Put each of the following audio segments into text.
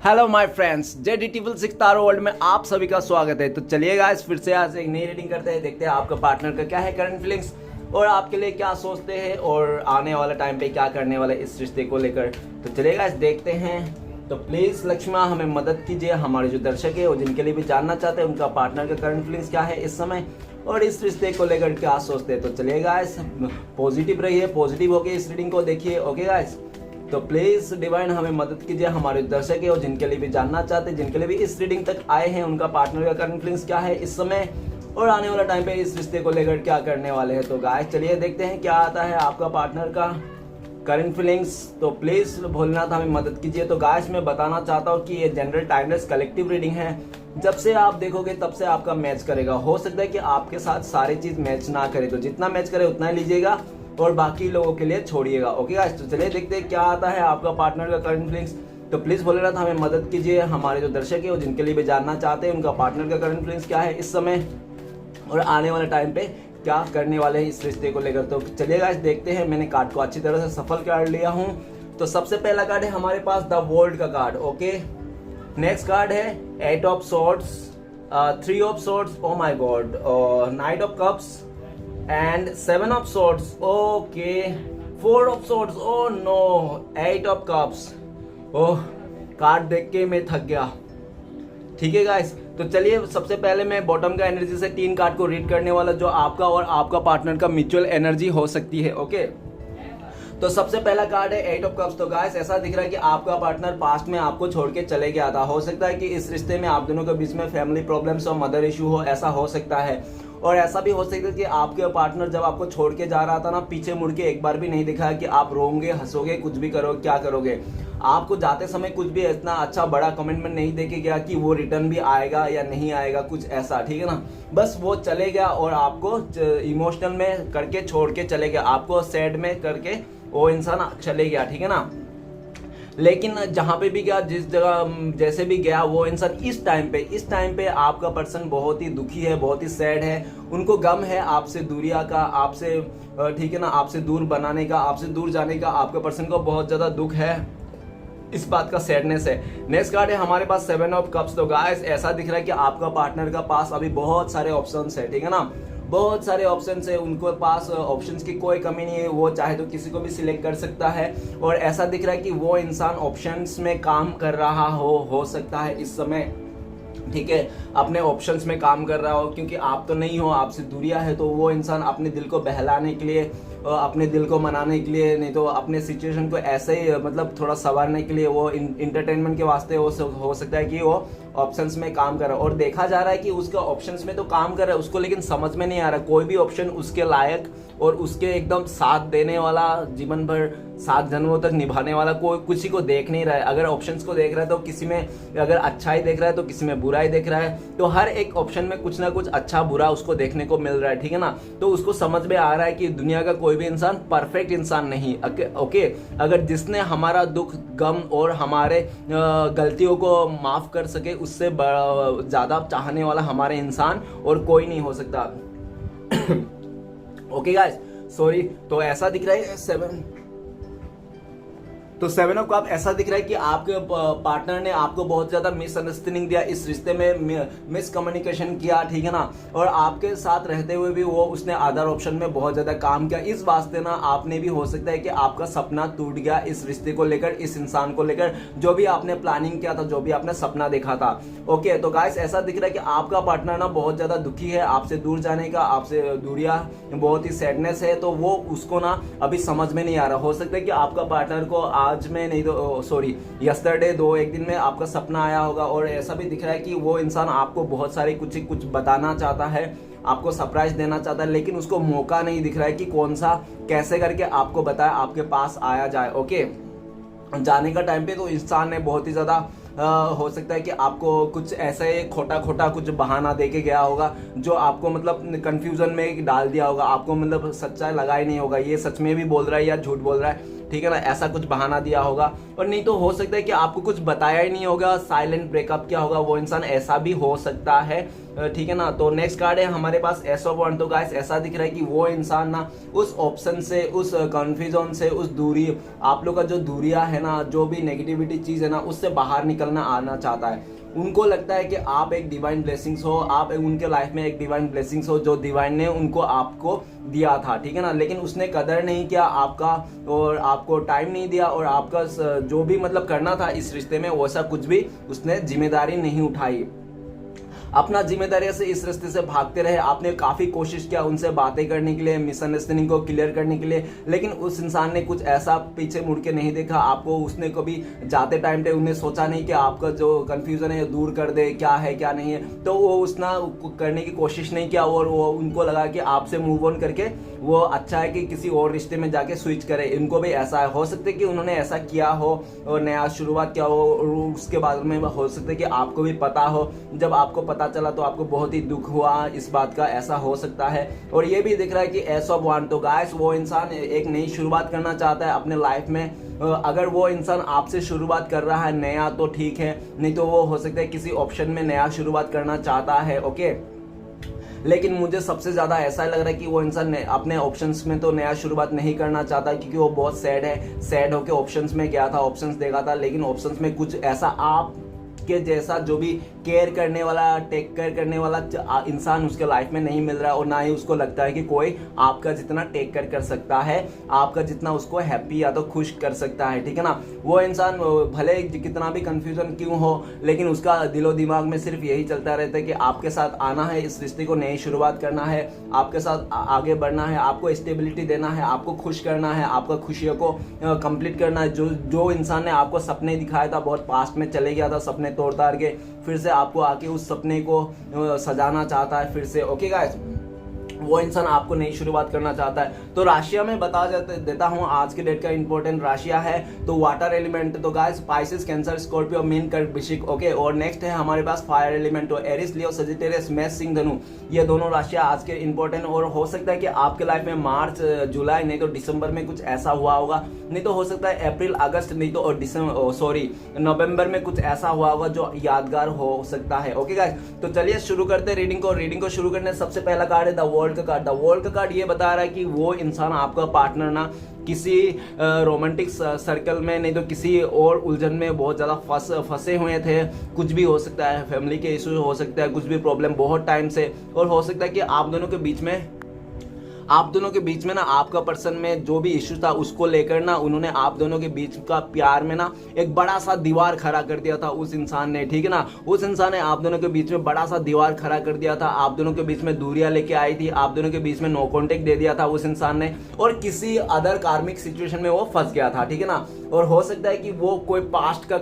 Hello my friends, जेडीटीवल Sitara world में आप सभी का स्वागत है। तो चलिए गाइस, फिर से आज एक नई रीडिंग करते हैं। देखते हैं आपका पार्टनर का क्या है करंट फीलिंग्स और आपके लिए क्या सोचते हैं और आने वाला टाइम पे क्या करने वाले इस रिश्ते को लेकर। तो चलिए गाइस देखते हैं। तो प्लीज लक्ष्मा हमें मदद कीजिए, हमारे जो दर्शक है और जिनके लिए भी जानना चाहते हैं उनका पार्टनर का करंट फीलिंग्स क्या है इस समय और इस रिश्ते को लेकर क्या सोचते हैं। तो चलिए गाइस, पॉजिटिव रहिए, पॉजिटिव होकर इस रीडिंग को देखिए। ओके गाइस, तो प्लीज डिवाइन हमें मदद कीजिए, हमारे दर्शक है और जिनके लिए भी जानना चाहते हैं, जिनके लिए भी इस रीडिंग तक आए हैं, उनका पार्टनर का करंट फीलिंग्स क्या है इस समय और आने वाला टाइम पे इस रिश्ते को लेकर क्या करने वाले हैं। तो गाइस चलिए देखते हैं क्या आता है आपका पार्टनर का करंट फीलिंग्स। तो प्लीज भोलेनाथ हमें मदद कीजिए। तो गाइस मैं बताना चाहता हूँ कि ये जनरल टाइमलेस कलेक्टिव रीडिंग है। जब से आप देखोगे तब से आपका मैच करेगा। हो सकता है कि आपके साथ सारी चीज मैच ना करे, तो जितना मैच करे उतना ही लीजिएगा और बाकी लोगों के लिए छोड़िएगा। ओके गाइस, तो चलिए देखते हैं क्या आता है आपका पार्टनर का करंट फीलिंग्स। तो प्लीज भोलेनाथ हमें मदद कीजिए, हमारे जो दर्शक है और जिनके लिए भी जानना चाहते हैं उनका पार्टनर का करंट फीलिंग्स क्या है इस समय और आने वाले टाइम पे क्या करने वाले हैं इस रिश्ते को लेकर। तो चलिए गाइस देखते हैं। मैंने कार्ड को अच्छी तरह से सफल कर लिया हूँ। तो सबसे पहला कार्ड है हमारे पास द वर्ल्ड का कार्ड। ओके, नेक्स्ट कार्ड है 8 of swords, 3 of swords, O my God, night of cups and 7 of swords, okay, 4 of swords, oh no, 8 of cups, oh card देख के मैं थक गया। ठीक है गाइस, तो चलिए सबसे पहले मैं बॉटम का एनर्जी से 3 कार्ड को रीड करने वाला जो आपका और आपका पार्टनर का म्यूचुअल एनर्जी हो सकती है। ओके, तो सबसे पहला कार्ड है 8 ऑफ कप्स। तो गाइस ऐसा दिख रहा है कि आपका पार्टनर पास्ट में आपको छोड़ के चले गया था। हो सकता है कि इस रिश्ते में आप दोनों के बीच में फैमिली प्रॉब्लम्स और मदर इशू हो, ऐसा हो सकता है। और ऐसा भी हो सकता है कि आपके पार्टनर जब आपको छोड़ के जा रहा था ना, पीछे मुड़ के एक बार भी नहीं दिखा कि आप रोंगे, हंसोगे, कुछ भी करो, क्या करोगे। आपको जाते समय कुछ भी इतना अच्छा बड़ा कमिटमेंट नहीं देके गया कि वो रिटर्न भी आएगा या नहीं आएगा, कुछ ऐसा। ठीक है ना, बस वो चले गया और आपको इमोशनल में करके छोड़ के चले गया, आपको सैड में करके वो इंसान चले गया। ठीक है ना, लेकिन जहां पे भी गया, जिस जगह जैसे भी गया, वो इंसान इस टाइम पे आपका पर्सन बहुत ही दुखी है, बहुत ही सैड है। उनको गम है आपसे दूरिया का, आपसे ठीक है ना, आपसे दूर बनाने का, आपसे दूर जाने का आपका पर्सन को बहुत ज्यादा दुख है, इस बात का सैडनेस है। नेक्स्ट कार्ड है हमारे पास 7 ऑफ कप्स। तो गाइस ऐसा दिख रहा है कि आपका पार्टनर का पास अभी बहुत सारे ऑप्शंस है। ठीक है ना, बहुत सारे ऑप्शंस है, उनको पास ऑप्शंस की कोई कमी नहीं है। वो चाहे तो किसी को भी सिलेक्ट कर सकता है और ऐसा दिख रहा है कि वो इंसान ऑप्शंस में काम कर रहा हो सकता है इस समय। ठीक है, अपने ऑप्शंस में काम कर रहा हो, क्योंकि आप तो नहीं हो, आपसे दूरिया है। तो वो इंसान अपने दिल को बहलाने के लिए, अपने दिल को मनाने के लिए, नहीं तो अपने सिचुएशन को ऐसे ही मतलब थोड़ा संवारने के लिए, वो इंटरटेनमेंट के वास्ते हो सकता है कि वो ऑप्शंस में काम कर रहा है। और देखा जा रहा है कि उसका ऑप्शंस में तो काम कर रहा है उसको, लेकिन समझ में नहीं आ रहा कोई भी ऑप्शन उसके लायक और उसके एकदम साथ देने वाला, जीवन भर 7 जन्मों तक निभाने वाला कोई किसी को देख नहीं रहा है। अगर ऑप्शंस को देख रहा है तो किसी में अगर अच्छा ही देख रहा है तो किसी में बुरा ही देख रहा है। तो हर एक ऑप्शन में कुछ ना कुछ अच्छा बुरा उसको देखने को मिल रहा है। ठीक है ना, तो उसको समझ में आ रहा है कि दुनिया का कोई भी इंसान परफेक्ट इंसान नहीं। ओके, अगर जिसने हमारा दुख, गम और हमारे गलतियों को माफ कर सके, उससे ज्यादा चाहने वाला हमारे इंसान और कोई नहीं हो सकता। Okay guys, sorry. तो ऐसा दिख रहा है 7 ऑफ कप। ऐसा दिख रहा है कि आपके पार्टनर ने आपको बहुत ज्यादा मिसअंडरस्टैंडिंग दिया, इस रिश्ते में मिसकम्युनिकेशन किया। ठीक है ना, और आपके साथ रहते हुए भी वो उसने अदर ऑप्शन में बहुत ज्यादा काम किया। इस वास्ते ना आपने भी हो सकता है कि आपका सपना टूट गया इस रिश्ते को लेकर, इस इंसान को लेकर, जो भी आपने प्लानिंग किया था, जो भी आपने सपना देखा था। ओके, तो गाइस ऐसा दिख रहा है कि आपका पार्टनर ना बहुत ज्यादा दुखी है आपसे दूर जाने का, आपसे दूरिया, बहुत ही सैडनेस है। तो वो उसको ना अभी समझ में नहीं आ रहा। हो सकता है कि आपका पार्टनर को आज में नहीं तो सॉरी यस्टरडे 2-1 दिन में आपका सपना आया होगा और ऐसा भी दिख रहा है कि वो इंसान आपको बहुत सारे कुछ बताना चाहता है, आपको सरप्राइज देना चाहता है, लेकिन उसको मौका नहीं दिख रहा है कि कौन सा कैसे करके आपको बताए, आपके पास आया जाए। ओके, जाने का टाइम पे तो इंसान ने बहुत ही ज्यादा हो सकता है कि आपको कुछ ऐसे खोटा कुछ बहाना देके गया होगा जो आपको मतलब कंफ्यूजन में डाल दिया होगा, आपको मतलब सच्चाई लगा ही नहीं होगा, ये सच में भी बोल रहा है या झूठ बोल रहा है। ठीक है ना, ऐसा कुछ बहाना दिया होगा। और नहीं तो हो सकता है कि आपको कुछ बताया ही नहीं होगा, साइलेंट ब्रेकअप क्या होगा, वो इंसान ऐसा भी हो सकता है। ठीक है ना। तो नेक्स्ट कार्ड है हमारे पास एस ऑफ वन। तो गाइस ऐसा दिख रहा है कि वो इंसान ना उस ऑप्शन से, उस कंफ्यूजन से, उस दूरी, आप लोग का जो दूरियां है ना, जो भी नेगेटिविटी चीज है ना, उससे बाहर निकलना आना चाहता है। उनको लगता है कि आप एक डिवाइन ब्लेसिंग्स हो, आप उनके लाइफ में एक डिवाइन ब्लेसिंग्स हो जो डिवाइन ने उनको आपको दिया था, ठीक है ना। लेकिन उसने कदर नहीं किया आपका, और आपको टाइम नहीं दिया, और आपका जो भी मतलब करना था इस रिश्ते में वैसा कुछ भी उसने जिम्मेदारी नहीं उठाई। अपना जिम्मेदारी से इस रास्ते से भागते रहे। आपने काफी कोशिश किया उनसे बातें करने के लिए, मिसअंडरस्टैंडिंग को क्लियर करने के लिए, लेकिन उस इंसान ने कुछ ऐसा पीछे मुड़ के नहीं देखा आपको। उसने कभी जाते टाइम पे उन्हें सोचा नहीं कि आपका जो कंफ्यूजन है दूर कर दे, क्या है क्या नहीं है। तो वो उसने करने की कोशिश नहीं किया, और वो उनको लगा कि आपसे मूव ऑन करके वो अच्छा है कि किसी और रिश्ते में जाके स्विच करे। इनको भी ऐसा है, हो सकता है कि उन्होंने ऐसा किया हो और नया शुरुआत किया हो, और उसके बाद में हो सकता है कि आपको भी पता हो। जब आपको पता चला तो आपको बहुत ही दुख हुआ इस बात का, ऐसा हो सकता है। और ये भी दिख रहा है कि एस ऑफ वन। तो गाइस वो इंसान एक नई शुरुआत करना चाहता है अपने लाइफ में। अगर वो इंसान आपसे शुरुआत कर रहा है नया तो ठीक है, नहीं तो वो हो सकता है किसी ऑप्शन में नया शुरुआत करना चाहता है, ओके। लेकिन मुझे सबसे ज्यादा ऐसा लग रहा है कि वो इंसान अपने ऑप्शंस में तो नया शुरुआत नहीं करना चाहता, क्योंकि वो बहुत सैड है। सैड होके ऑप्शंस में गया था, ऑप्शंस देखा था, लेकिन ऑप्शंस में कुछ ऐसा आप के जैसा जो भी केयर करने वाला, टेक केयर करने वाला इंसान उसके लाइफ में नहीं मिल रहा है। और ना ही उसको लगता है कि कोई आपका जितना टेक केयर कर सकता है, आपका जितना उसको हैप्पी या तो खुश कर सकता है, ठीक है ना। वो इंसान भले कितना भी कंफ्यूजन क्यों हो, लेकिन उसका दिलो दिमाग में सिर्फ यही चलता रहता है कि आपके साथ आना है, इस रिश्ते को नई शुरुआत करना है, आपके साथ आगे बढ़ना है, आपको स्टेबिलिटी देना है, आपको खुश करना है, आपका खुशियों को कंप्लीट करना है। जो इंसान ने आपको सपने दिखाया था, बहुत पास्ट में चले गया था सपने तोड़ ताड़ के, फिर से आपको आके उस सपने को सजाना चाहता है फिर से, ओके गाइस। वो इंसान आपको नई शुरुआत करना चाहता है। तो राशिया में बता देता हूं आज के डेट का इंपॉर्टेंट राशिया है। तो वाटर एलिमेंट, तो गाइस स्पाइसिस, कैंसर, स्कॉर्पियो, मीन, कर्क, वृश्चिक, ओके। और नेक्स्ट है हमारे पास फायर एलिमेंट, तो एरिस, लियो, सजिटेरियस, मेष, सिंह, धनु। ये दोनों राशिया आज के इंपॉर्टेंट। और हो सकता है कि आपके लाइफ में मार्च, जुलाई, नहीं तो दिसंबर में कुछ ऐसा हुआ होगा, नहीं तो हो सकता है अप्रैल, अगस्त, नहीं तो नवंबर में कुछ ऐसा हुआ होगा जो यादगार हो सकता है, ओके गाइस। तो चलिए शुरू करते हैं रीडिंग को। रीडिंग को शुरू करने सबसे पहला कार्ड है द वर्ल्ड का कार्ड। द वर्ल्ड का कार्ड ये बता रहा है कि वो इंसान, आपका पार्टनर ना किसी रोमांटिक सर्कल में, नहीं तो किसी और उलझन में बहुत ज्यादा फंसे हुए थे। कुछ भी हो सकता है, फैमिली के इश्यू हो सकता है, कुछ भी प्रॉब्लम बहुत टाइम से। और हो सकता है कि आप दोनों के बीच में ना आपका पर्सन में जो भी इश्यू था उसको लेकर ना उन्होंने आप दोनों के बीच का प्यार में ना एक बड़ा सा दीवार खड़ा कर दिया था उस इंसान ने, ठीक है ना। उस इंसान ने आप दोनों के बीच में बड़ा सा दीवार खड़ा कर दिया था, आप दोनों के बीच में दूरियां लेके आई थी, आप दोनों के बीच में नो कॉन्टेक्ट दे दिया था उस इंसान ने, और किसी अदर कार्मिक सिचुएशन में वो फंस गया था, ठीक है ना। और हो सकता है कि वो कोई पास्ट का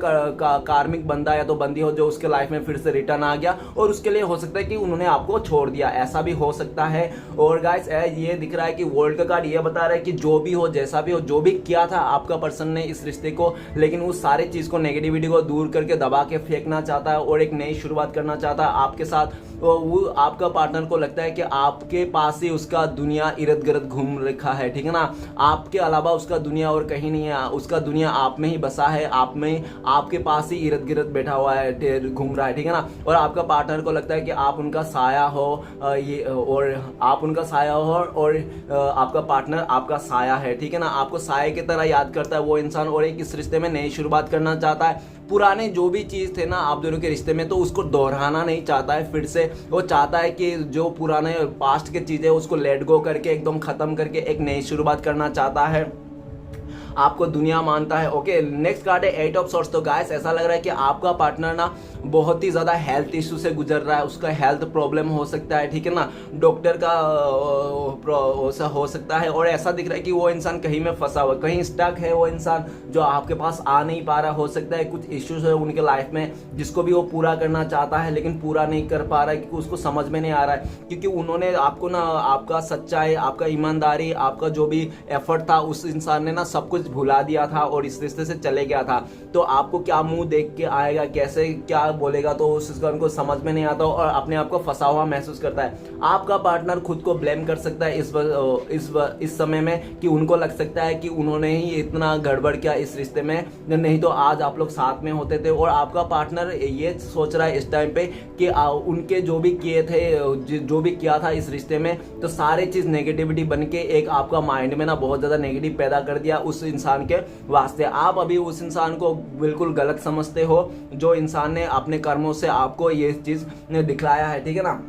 कार्मिक बंदा या तो बंदी हो जो उसके लाइफ में फिर से रिटर्न आ गया, और उसके लिए हो सकता है कि उन्होंने आपको छोड़ दिया, ऐसा भी हो सकता है। और गाइस ये दिख रहा है कि वर्ल्ड का कार्ड ये बता रहा है कि जो भी हो, जैसा भी हो, जो भी किया था आपका पर्सन ने इस रिश्ते को, लेकिन उस सारी चीज को, नेगेटिविटी को दूर करके दबा के फेंकना चाहता है और एक नई शुरुआत करना चाहता है आपके साथ। वो आपका पार्टनर को लगता है कि आपके पास ही उसका दुनिया इर्द गिर्द घूम रखा है, ठीक है ना। आपके अलावा उसका दुनिया और कहीं नहीं है, उसका दुनिया आप में ही बसा है, आप में, आपके पास ही इर्द गिर्द बैठा हुआ है, घूम रहा है, ठीक है ना। और आपका पार्टनर को लगता है कि आप उनका साया हो, और आप उनका साया हो, और आपका पार्टनर आपका साया है, ठीक है ना। आपको साये की तरह याद करता है वो इंसान, और एक इस रिश्ते में नई शुरुआत करना चाहता है। पुराने जो भी चीज थे ना आप दोनों के रिश्ते में, तो उसको दोहराना नहीं चाहता है फिर से। वो चाहता है कि जो पुराने पास्ट के चीजें उसको लेट गो करके, एकदम खत्म करके एक नई शुरुआत करना चाहता है। आपको दुनिया मानता है, ओके। नेक्स्ट कार्ड है एट ऑफ सॉर्ड्स। तो गाइस ऐसा लग रहा है कि आपका पार्टनर ना बहुत ही ज्यादा हेल्थ इश्यू से गुजर रहा है, उसका हेल्थ प्रॉब्लम हो सकता है, ठीक है ना। डॉक्टर का हो सकता है। और ऐसा दिख रहा है कि वो इंसान कहीं में फंसा हुआ, कहीं स्टक है वो इंसान, जो आपके पास आ नहीं पा रहा। हो सकता है कुछ इश्यूज है उनके लाइफ में जिसको भी वो पूरा करना चाहता है, लेकिन पूरा नहीं कर पा रहा है क्योंकि उसको समझ में नहीं आ रहा है, क्योंकि उन्होंने आपको ना, आपका सच्चाई, आपका ईमानदारी, आपका जो भी एफर्ट था, उस इंसान ने ना सब कुछ कुछ भुला दिया था और इस रिश्ते से चले गया था, तो आपको क्या मुंह देख के आएगा, कैसे क्या बोलेगा, तो उसका उनको समझ में नहीं आता और अपने आप को फंसा हुआ महसूस करता है। आपका पार्टनर खुद को ब्लेम कर सकता है इस समय में कि उनको लग सकता है कि उन्होंने ही इतना गड़बड़ किया इस रिश्ते में, नहीं तो आज आप लोग साथ में होते थे। और आपका पार्टनर ये सोच रहा है इस टाइम पे कि उनके जो भी किए थे, जो भी किया था इस रिश्ते में, तो सारे चीज नेगेटिविटी बन के एक आपका माइंड में ना बहुत ज्यादा नेगेटिव पैदा कर दिया उस इंसान के वास्ते। आप अभी उस इंसान को बिल्कुल गलत समझते हो, जो इंसान ने अपने कर्मों से आपको ये चीज दिखलाया है, ठीक है ना।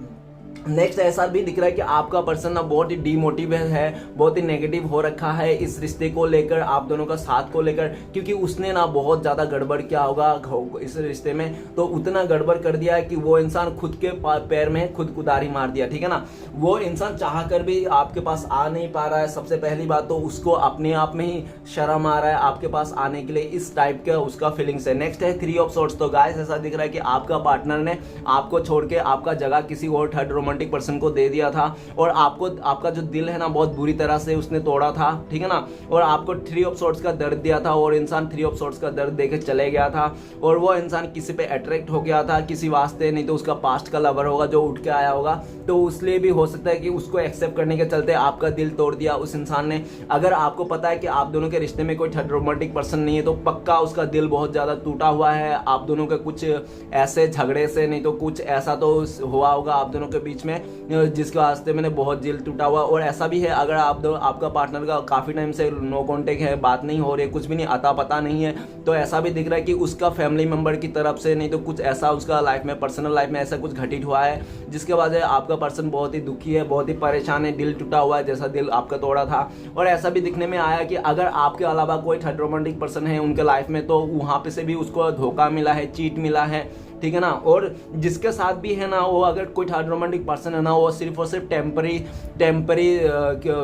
नेक्स्ट ऐसा भी दिख रहा है कि आपका पर्सन ना बहुत ही डीमोटिवेट है, बहुत ही नेगेटिव हो रखा है इस रिश्ते को लेकर, आप दोनों का साथ को लेकर, क्योंकि उसने ना बहुत ज़्यादा गड़बड़ किया होगा इस रिश्ते में। तो उतना गड़बड़ कर दिया है कि वो इंसान खुद के पैर में खुद कुदारी मार दिया, ठीक है ना। वो इंसान चाह कर भी आपके पास आ नहीं पा रहा है। सबसे पहली बात तो उसको अपने आप में ही शर्म आ रहा है आपके पास आने के लिए, इस टाइप का उसका फीलिंग्स है। नेक्स्ट है 3 ऑफ सोर्ड्स। तो गाइस ऐसा दिख रहा है कि आपका पार्टनर ने आपको छोड़ के आपका जगह किसी और थर्ड रोमांटिक पर्सन को दे दिया था और आपको आपका जो दिल है ना बहुत बुरी तरह से उसने तोड़ा था, ठीक है ना। और आपको 3 ऑफ सोर्ड्स का दर्द दिया था और इंसान 3 ऑफ सोर्ड्स का दर्द देकर चले गया था और वो इंसान किसी पे अट्रैक्ट हो गया था किसी वास्ते, नहीं तो उसका पास्ट का लवर होगा जो उठ के आया होगा। तो इसलिए भी हो सकता है कि उसको एक्सेप्ट करने के चलते आपका दिल तोड़ दिया उस इंसान ने। अगर आपको पता है कि आप दोनों के रिश्ते में कोई थर्ड रोमांटिक पर्सन नहीं है, तो पक्का उसका दिल बहुत ज्यादा टूटा हुआ है आप दोनों के कुछ ऐसे झगड़े से, नहीं तो कुछ ऐसा तो हुआ होगा आप दोनों के बीच में जिसके वास्ते मैंने बहुत दिल टूटा हुआ। और ऐसा भी है अगर आपका पार्टनर का काफी टाइम से नो कॉन्टेक्ट है, बात नहीं हो रही है, कुछ भी नहीं आता पता नहीं है, तो ऐसा भी दिख रहा है कि उसका फैमिली मेंबर की तरफ से, नहीं तो कुछ ऐसा उसका लाइफ में, पर्सनल लाइफ में ऐसा कुछ घटित हुआ है जिसके वजह आपका पर्सन बहुत ही दुखी है, बहुत ही परेशान है, दिल टूटा हुआ है जैसा दिल आपका तोड़ा था। और ऐसा भी दिखने में आया कि अगर आपके अलावा कोई थर्ड रोमांटिक पर्सन है उनके लाइफ में, तो वहां पे से भी उसको धोखा मिला है, चीट मिला है, ठीक है ना। और जिसके साथ भी है ना, वो अगर कोई थर्ड रोमांटिक पर्सन है ना, वो सिर्फ और सिर्फ टेम्परी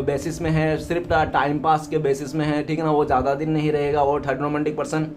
बेसिस में है, सिर्फ टाइम पास के बेसिस में है, ठीक है ना। वो ज़्यादा दिन नहीं रहेगा वो थर्ड रोमांटिक पर्सन,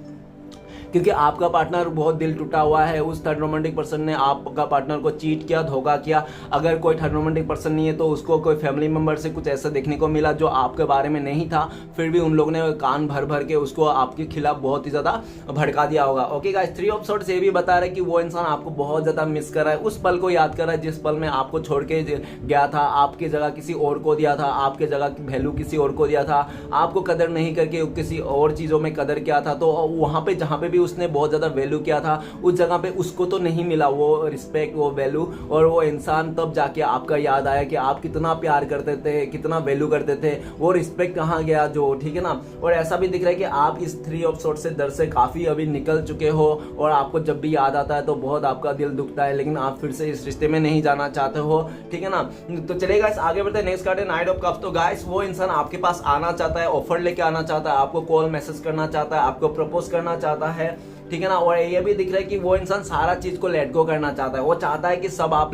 क्योंकि आपका पार्टनर बहुत दिल टूटा हुआ है। उस थर्ड रोमांटिक पर्सन ने आपका पार्टनर को चीट किया, धोखा किया। अगर कोई थर्ड रोमांटिक पर्सन नहीं है तो उसको कोई फैमिली मेंबर से कुछ ऐसा देखने को मिला जो आपके बारे में नहीं था, फिर भी उन लोगों ने कान भर भर के उसको आपके खिलाफ बहुत ही ज़्यादा भड़का दिया होगा। ओके गाइस, 3 ऑफ सोर्ड्स ये भी बता रहे कि वो इंसान आपको बहुत ज़्यादा मिस कर रहा है, उस पल को याद कर रहा है जिस पल में आपको छोड़ के गया था, आपकी जगह किसी और को दिया था, आपके जगह की वैल्यू किसी और को दिया था, आपको कदर नहीं करके किसी और चीज़ों में कदर किया था। तो वहाँ पे जहाँ पे भी उसने बहुत ज़्यादा वैल्यू किया था, उस जगह पे उसको तो नहीं मिला वो रिस्पेक्ट, वो वैल्यू, और वो इंसान तब जाके आपका याद आया कि आप कितना प्यार करते थे, कितना वैल्यू करते थे, वो रिस्पेक्ट कहाँ गया जो, ठीक है ना। और ऐसा भी दिख रहा है कि आप इस 3 ऑफ सोर्ड्स से दर से काफ़ी अभी निकल चुके हो और आपको जब भी याद आता है तो बहुत आपका दिल दुखता है, लेकिन आप फिर से इस रिश्ते में नहीं जाना चाहते हो, ठीक है ना। तो चलेगा इस आगे बढ़ते हैं। नेक्स्ट कार्ड है नाइट ऑफ कप्स। तो गाइस वो इंसान आपके पास आना चाहता है, ऑफर लेके आना चाहता है, आपको कॉल मैसेज करना चाहता है, आपको प्रपोज करना चाहता है, ठीक है ना। और ये भी दिख रहा है कि वो इंसान सारा चीज को लेट गो करना चाहता है, वो चाहता है कि सब आप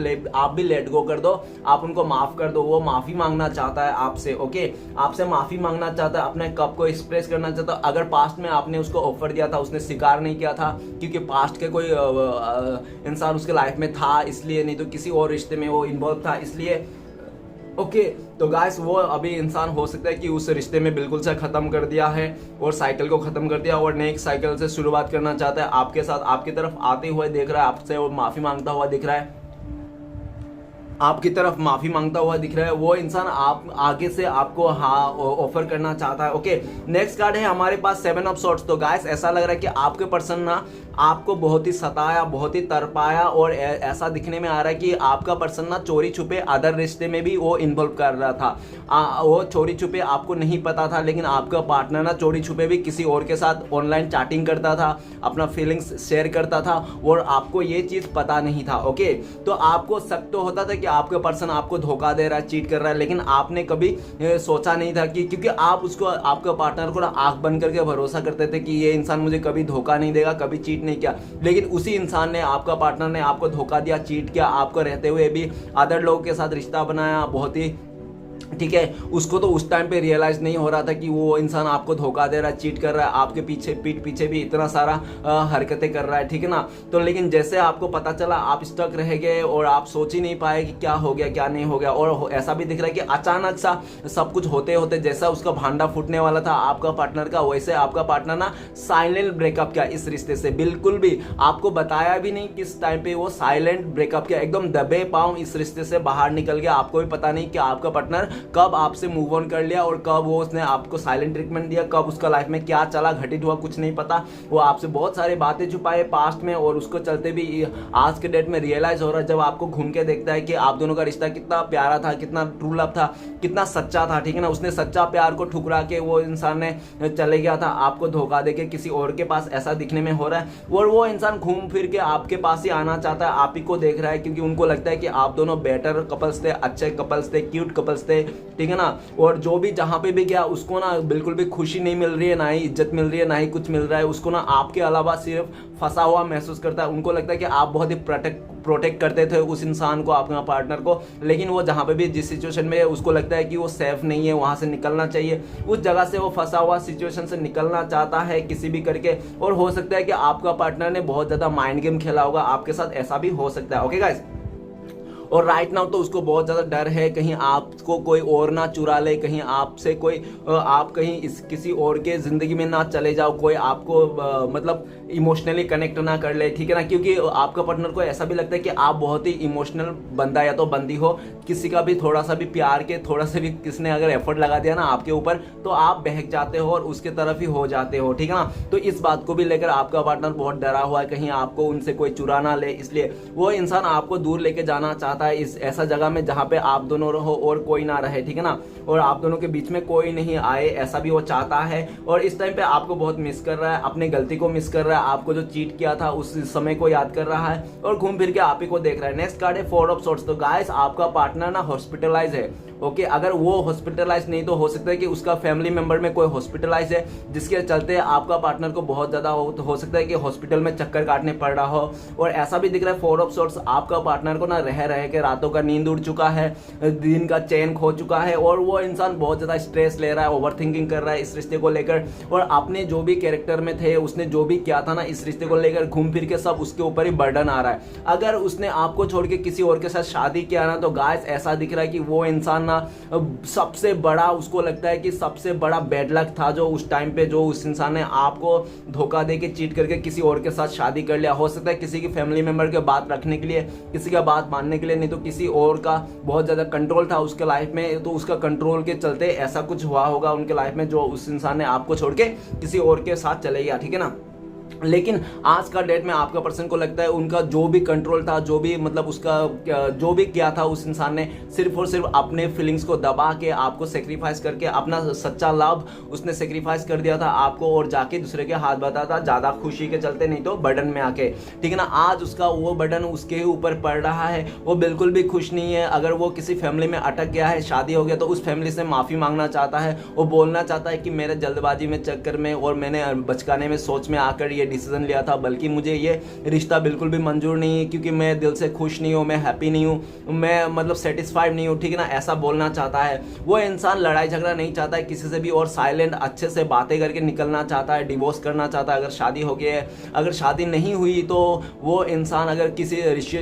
भी लेट गो कर दो, आप उनको माफ कर दो। वो माफी मांगना चाहता है आपसे, ओके, आपसे माफी मांगना चाहता है, अपने कप को एक्सप्रेस करना चाहता है। अगर पास्ट में आपने उसको ऑफर दिया था, उसने स्वीकार नहीं किया था क्योंकि पास्ट के कोई इंसान उसके लाइफ में था इसलिए, नहीं तो किसी और रिश्ते में वो इन्वॉल्व था इसलिए, ओके। तो गाइस वो अभी इंसान हो सकता है कि उस रिश्ते में बिल्कुल से खत्म कर दिया है और साइकिल को खत्म कर दिया और नेक्स्ट साइकिल से शुरुआत करना चाहता है आपके साथ, आपकी तरफ आते हुए देख रहा है, आपसे वो माफी मांगता हुआ दिख रहा है, आपकी तरफ माफी मांगता हुआ दिख रहा है। वो इंसान आप आगे से आपको हाँ ऑफर करना चाहता है, ओके। नेक्स्ट कार्ड है हमारे पास 7 ऑफ सोर्ड्स। तो गाइस ऐसा लग रहा है कि आपके पर्सन ना आपको बहुत ही सताया, बहुत ही तरपाया और ऐसा दिखने में आ रहा है कि आपका पर्सन ना चोरी छुपे अदर रिश्ते में भी वो इन्वॉल्व कर रहा था। वो चोरी छुपे आपको नहीं पता था, लेकिन आपका पार्टनर ना चोरी छुपे भी किसी और के साथ ऑनलाइन चैटिंग करता था, अपना फीलिंग्स शेयर करता था और आपको ये चीज पता नहीं था, ओके। तो आपको शक तो होता था कि आपका पर्सन आपको धोखा दे रहा है, चीट कर रहा है, लेकिन आपने कभी सोचा नहीं था कि, क्योंकि आप उसको, आपका पार्टनर को ना आंख बंद करके भरोसा करते थे कि ये इंसान मुझे कभी धोखा नहीं देगा, कभी चीट नहीं किया। लेकिन उसी इंसान ने, आपका पार्टनर ने आपको धोखा दिया, चीट किया, आपको रहते हुए भी अदर लोगों के साथ रिश्ता बनाया, बहुत ही ठीक है, उसको तो उस टाइम पे रियलाइज नहीं हो रहा था कि वो इंसान आपको धोखा दे रहा है, चीट कर रहा है, आपके पीछे पीठ पीछे भी इतना सारा हरकतें कर रहा है, ठीक है ना। तो लेकिन जैसे आपको पता चला आप स्टक रह गए और आप सोच ही नहीं पाए कि क्या हो गया क्या नहीं हो गया, और ऐसा भी दिख रहा है कि अचानक सा सब कुछ होते होते जैसा उसका भांडा फूटने वाला था आपका पार्टनर का, वैसे आपका पार्टनर ना साइलेंट ब्रेकअप किया इस रिश्ते से, बिल्कुल भी आपको बताया भी नहीं किस टाइम पे वो साइलेंट ब्रेकअप किया, एकदम दबे पांव इस रिश्ते से बाहर निकल गया। आपको भी पता नहीं कि आपका पार्टनर कब आपसे मूव ऑन कर लिया और कब वो उसने आपको साइलेंट ट्रीटमेंट दिया, कब उसका लाइफ में क्या चला घटित हुआ कुछ नहीं पता। वो आपसे बहुत सारी बातें छुपाए पास्ट में, और उसको चलते भी आज के डेट में रियलाइज हो रहा है जब आपको घूम के देखता है कि आप दोनों का रिश्ता कितना प्यारा था, कितना ट्रू लव था, कितना सच्चा था, ठीक है ना। उसने सच्चा प्यार को ठुकरा के वो इंसान ने चले गया था आपको धोखा देके किसी और के पास, ऐसा दिखने में हो रहा है। और वो इंसान घूम फिर के आपके पास ही आना चाहता है, आप ही को देख रहा है, क्योंकि उनको लगता है कि आप दोनों बेटर कपल्स थे, अच्छे कपल्स थे, क्यूट कपल्स थे, ठीक है ना। और जो भी जहां पे भी गया उसको ना बिल्कुल भी खुशी नहीं मिल रही है, ना ही इज्जत मिल रही है, ना ही कुछ मिल रहा है उसको, ना आपके अलावा सिर्फ फंसा हुआ महसूस करता है। उनको लगता है कि आप बहुत ही प्रोटेक्ट करते थे उस इंसान को, अपना पार्टनर को, लेकिन वो जहां पे भी जिस सिचुएशन में है उसको लगता है कि वो सेफ नहीं है, वहां से निकलना चाहिए, उस जगह से वो फंसा हुआ सिचुएशन से निकलना चाहता है किसी भी करके। और हो सकता है कि आपका पार्टनर ने बहुत ज्यादा माइंड गेम खेला होगा आपके साथ, ऐसा भी हो सकता है। ओके गाइस, और राइट नाउ तो उसको बहुत ज़्यादा डर है कहीं आपको कोई और ना चुरा ले, कहीं आपसे कोई आप कहीं किसी और के ज़िंदगी में ना चले जाओ, कोई आपको मतलब इमोशनली कनेक्ट ना कर ले, ठीक है ना। क्योंकि आपका पार्टनर को ऐसा भी लगता है कि आप बहुत ही इमोशनल बंदा या तो बंदी हो, किसी का भी थोड़ा सा भी प्यार के थोड़ा सा भी किसने अगर एफर्ट लगा दिया ना आपके ऊपर तो आप बहक जाते हो और उसके तरफ ही हो जाते हो, ठीक है ना। तो इस बात को भी लेकर आपका पार्टनर बहुत डरा हुआ है कहीं आपको उनसे कोई चुरा ना ले, इसलिए वो इंसान आपको दूर लेके जाना चाहता है इस ऐसा जगह में जहाँ पे आप दोनों रहो और कोई ना रहे, ठीक है ना, और आप दोनों के बीच में कोई नहीं आए, ऐसा भी वो चाहता है। और इस टाइम पे आपको बहुत मिस कर रहा है, अपनी गलती को मिस कर रहा है, आपको जो चीट किया था उस समय को याद कर रहा है और घूम फिर के आप ही को देख रहा है। नेक्स्ट कार्ड है 4 ऑफ सोर्ट्स। तो गाइस आपका पार्टनर ना हॉस्पिटलाइज है, ओके। अगर वो हॉस्पिटलाइज नहीं तो हो सकता है कि उसका फैमिली मेंबर में कोई हॉस्पिटलाइज है, जिसके चलते आपका पार्टनर को बहुत ज्यादा हो सकता है कि हॉस्पिटल में चक्कर काटने पड़ रहा हो। और ऐसा भी दिख रहा है 4 ऑफ सोर्ट्स, आपका पार्टनर को ना रह के रातों का नींद उड़ चुका है, दिन का चैन खो चुका है, और वो इंसान बहुत ज्यादा स्ट्रेस ले रहा है, ओवर थिंकिंग कर रहा है इस रिश्ते को लेकर। और अपने जो भी कैरेक्टर में थे, उसने जो भी किया था ना इस रिश्ते को लेकर, घूम फिर के सब उसके ऊपर ही बर्डन आ रहा है। अगर उसने आपको छोड़ के किसी और के साथ शादी किया ना, तो गाइस ऐसा दिख रहा है कि वो इंसान ना सबसे बड़ा, उसको लगता है कि सबसे बड़ा बैड लक था जो उस टाइम पे जो उस इंसान ने आपको धोखा दे के चीट करके किसी और के साथ शादी कर लिया। हो सकता है किसी की फैमिली मेंबर के बात रखने के लिए, किसी का बात मानने के लिए, नहीं तो किसी और का बहुत ज्यादा कंट्रोल था उसके लाइफ में, तो उसका कंट्रोल के चलते ऐसा कुछ हुआ होगा उनके लाइफ में जो उस इंसान ने आपको छोड़ के किसी और के साथ चले गया, ठीक है ना। लेकिन आज का डेट में आपका पर्सन को लगता है उनका जो भी कंट्रोल था, जो भी मतलब उसका जो भी किया था उस इंसान ने, सिर्फ और सिर्फ अपने फीलिंग्स को दबा के आपको सेक्रीफाइस करके, अपना सच्चा लव उसने सेक्रीफाइस कर दिया था आपको, और जाके दूसरे के हाथ बताता ज्यादा खुशी के चलते, नहीं तो बर्डन में आके, ठीक है ना। आज उसका वो बर्डन उसके ऊपर पड़ रहा है, वो बिल्कुल भी खुश नहीं है। अगर वो किसी फैमिली में अटक गया है, शादी हो गया, तो उस फैमिली से माफी मांगना चाहता है। वो बोलना चाहता है कि मेरे जल्दबाजी में चक्कर में और मैंने बचकाने में सोच में आकर ये डिसीजन लिया था, बल्कि मुझे ये रिश्ता बिल्कुल भी मंजूर नहीं है, क्योंकि मैं दिल से खुश नहीं हूँ, मैं हैप्पी नहीं हूँ, मैं मतलब सेटिस्फाइड नहीं हूँ, ठीक है ना। ऐसा बोलना चाहता है वो इंसान, लड़ाई झगड़ा नहीं चाहता है किसी से भी, और साइलेंट अच्छे से बातें करके निकलना चाहता है, डिवोर्स करना चाहता है अगर शादी हो गई है। अगर शादी नहीं हुई तो वो इंसान अगर किसी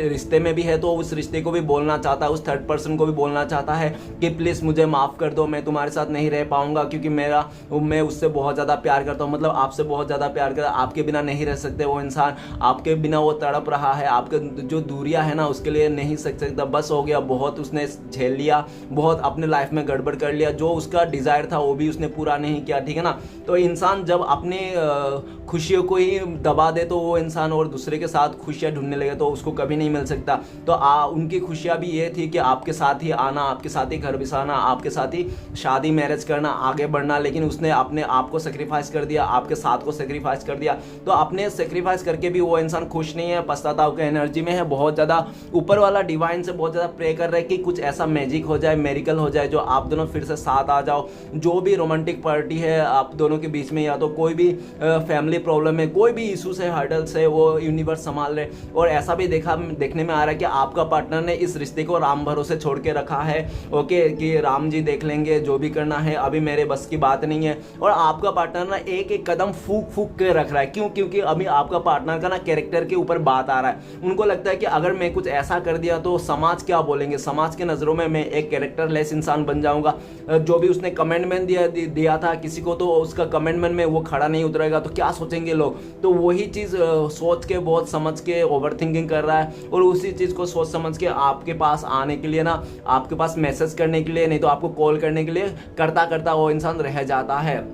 रिश्ते में भी है तो उस रिश्ते को भी बोलना चाहता है, उस थर्ड पर्सन को भी बोलना चाहता है कि प्लीज मुझे माफ कर दो, मैं तुम्हारे साथ नहीं रह पाऊंगा, क्योंकि मैं उससे बहुत ज्यादा प्यार करता हूँ, मतलब आपसे बहुत ज्यादा प्यार करता, आपके बिना नहीं रह सकते। वो इंसान आपके बिना वो तड़प रहा है, आपके जो दूरियां है ना उसके लिए नहीं सक सकता, बस हो गया, बहुत उसने झेल लिया, बहुत अपने लाइफ में गड़बड़ कर लिया, जो उसका डिजायर था वो भी उसने पूरा नहीं किया, ठीक है ना। तो इंसान जब अपनी खुशियों को ही दबा दे तो वो इंसान और दूसरे के साथ खुशियां ढूंढने लगे तो उसको कभी नहीं मिल सकता। तो उनकी खुशियां भी ये थी कि आपके साथ ही आना, आपके साथ ही घर बसाना, आपके साथ ही शादी मैरिज करना, आगे बढ़ना, लेकिन उसने अपने आप को सेक्रीफाइस कर दिया, आपके साथ को सेक्रीफाइस कर दिया। तो अपने सेक्रीफाइस करके भी वो इंसान खुश नहीं है, पश्चाताप के एनर्जी में है, बहुत ज़्यादा ऊपर वाला डिवाइन से बहुत ज़्यादा प्रे कर रहे हैं कि कुछ ऐसा मैजिक हो जाए, मेरिकल हो जाए, जो आप दोनों फिर से साथ आ जाओ। जो भी रोमांटिक पार्टी है आप दोनों के बीच में, या तो कोई भी फैमिली प्रॉब्लम है, कोई भी इशूज है, हर्डल्स है, वो यूनिवर्स संभाल रहे। और ऐसा भी देखने में आ रहा है कि आपका पार्टनर ने इस रिश्ते को राम भरोसे छोड़ के रखा है, ओके, कि राम जी देख लेंगे, जो भी करना है, अभी मेरे बस की बात नहीं है। और आपका पार्टनर ना एक एक कदम फूक फूक के रख रहा है। क्यों? क्योंकि अभी आपका पार्टनर का ना कैरेक्टर के ऊपर बात आ रहा है। उनको लगता है कि अगर मैं कुछ ऐसा कर दिया तो समाज क्या बोलेंगे, समाज के नज़रों में मैं एक कैरेक्टर लेस इंसान बन जाऊंगा। जो भी उसने कमेंटमेंट दिया था किसी को, तो उसका कमेंटमेंट में वो खड़ा नहीं उतरेगा तो क्या सोचेंगे लोग। तो वही चीज़ सोच के, बहुत समझ के ओवर थिंकिंग कर रहा है। और उसी चीज़ को सोच समझ के आपके पास आने के लिए ना, आपके पास मैसेज करने के लिए, नहीं तो आपको कॉल करने के लिए करता करता वो इंसान रह जाता है।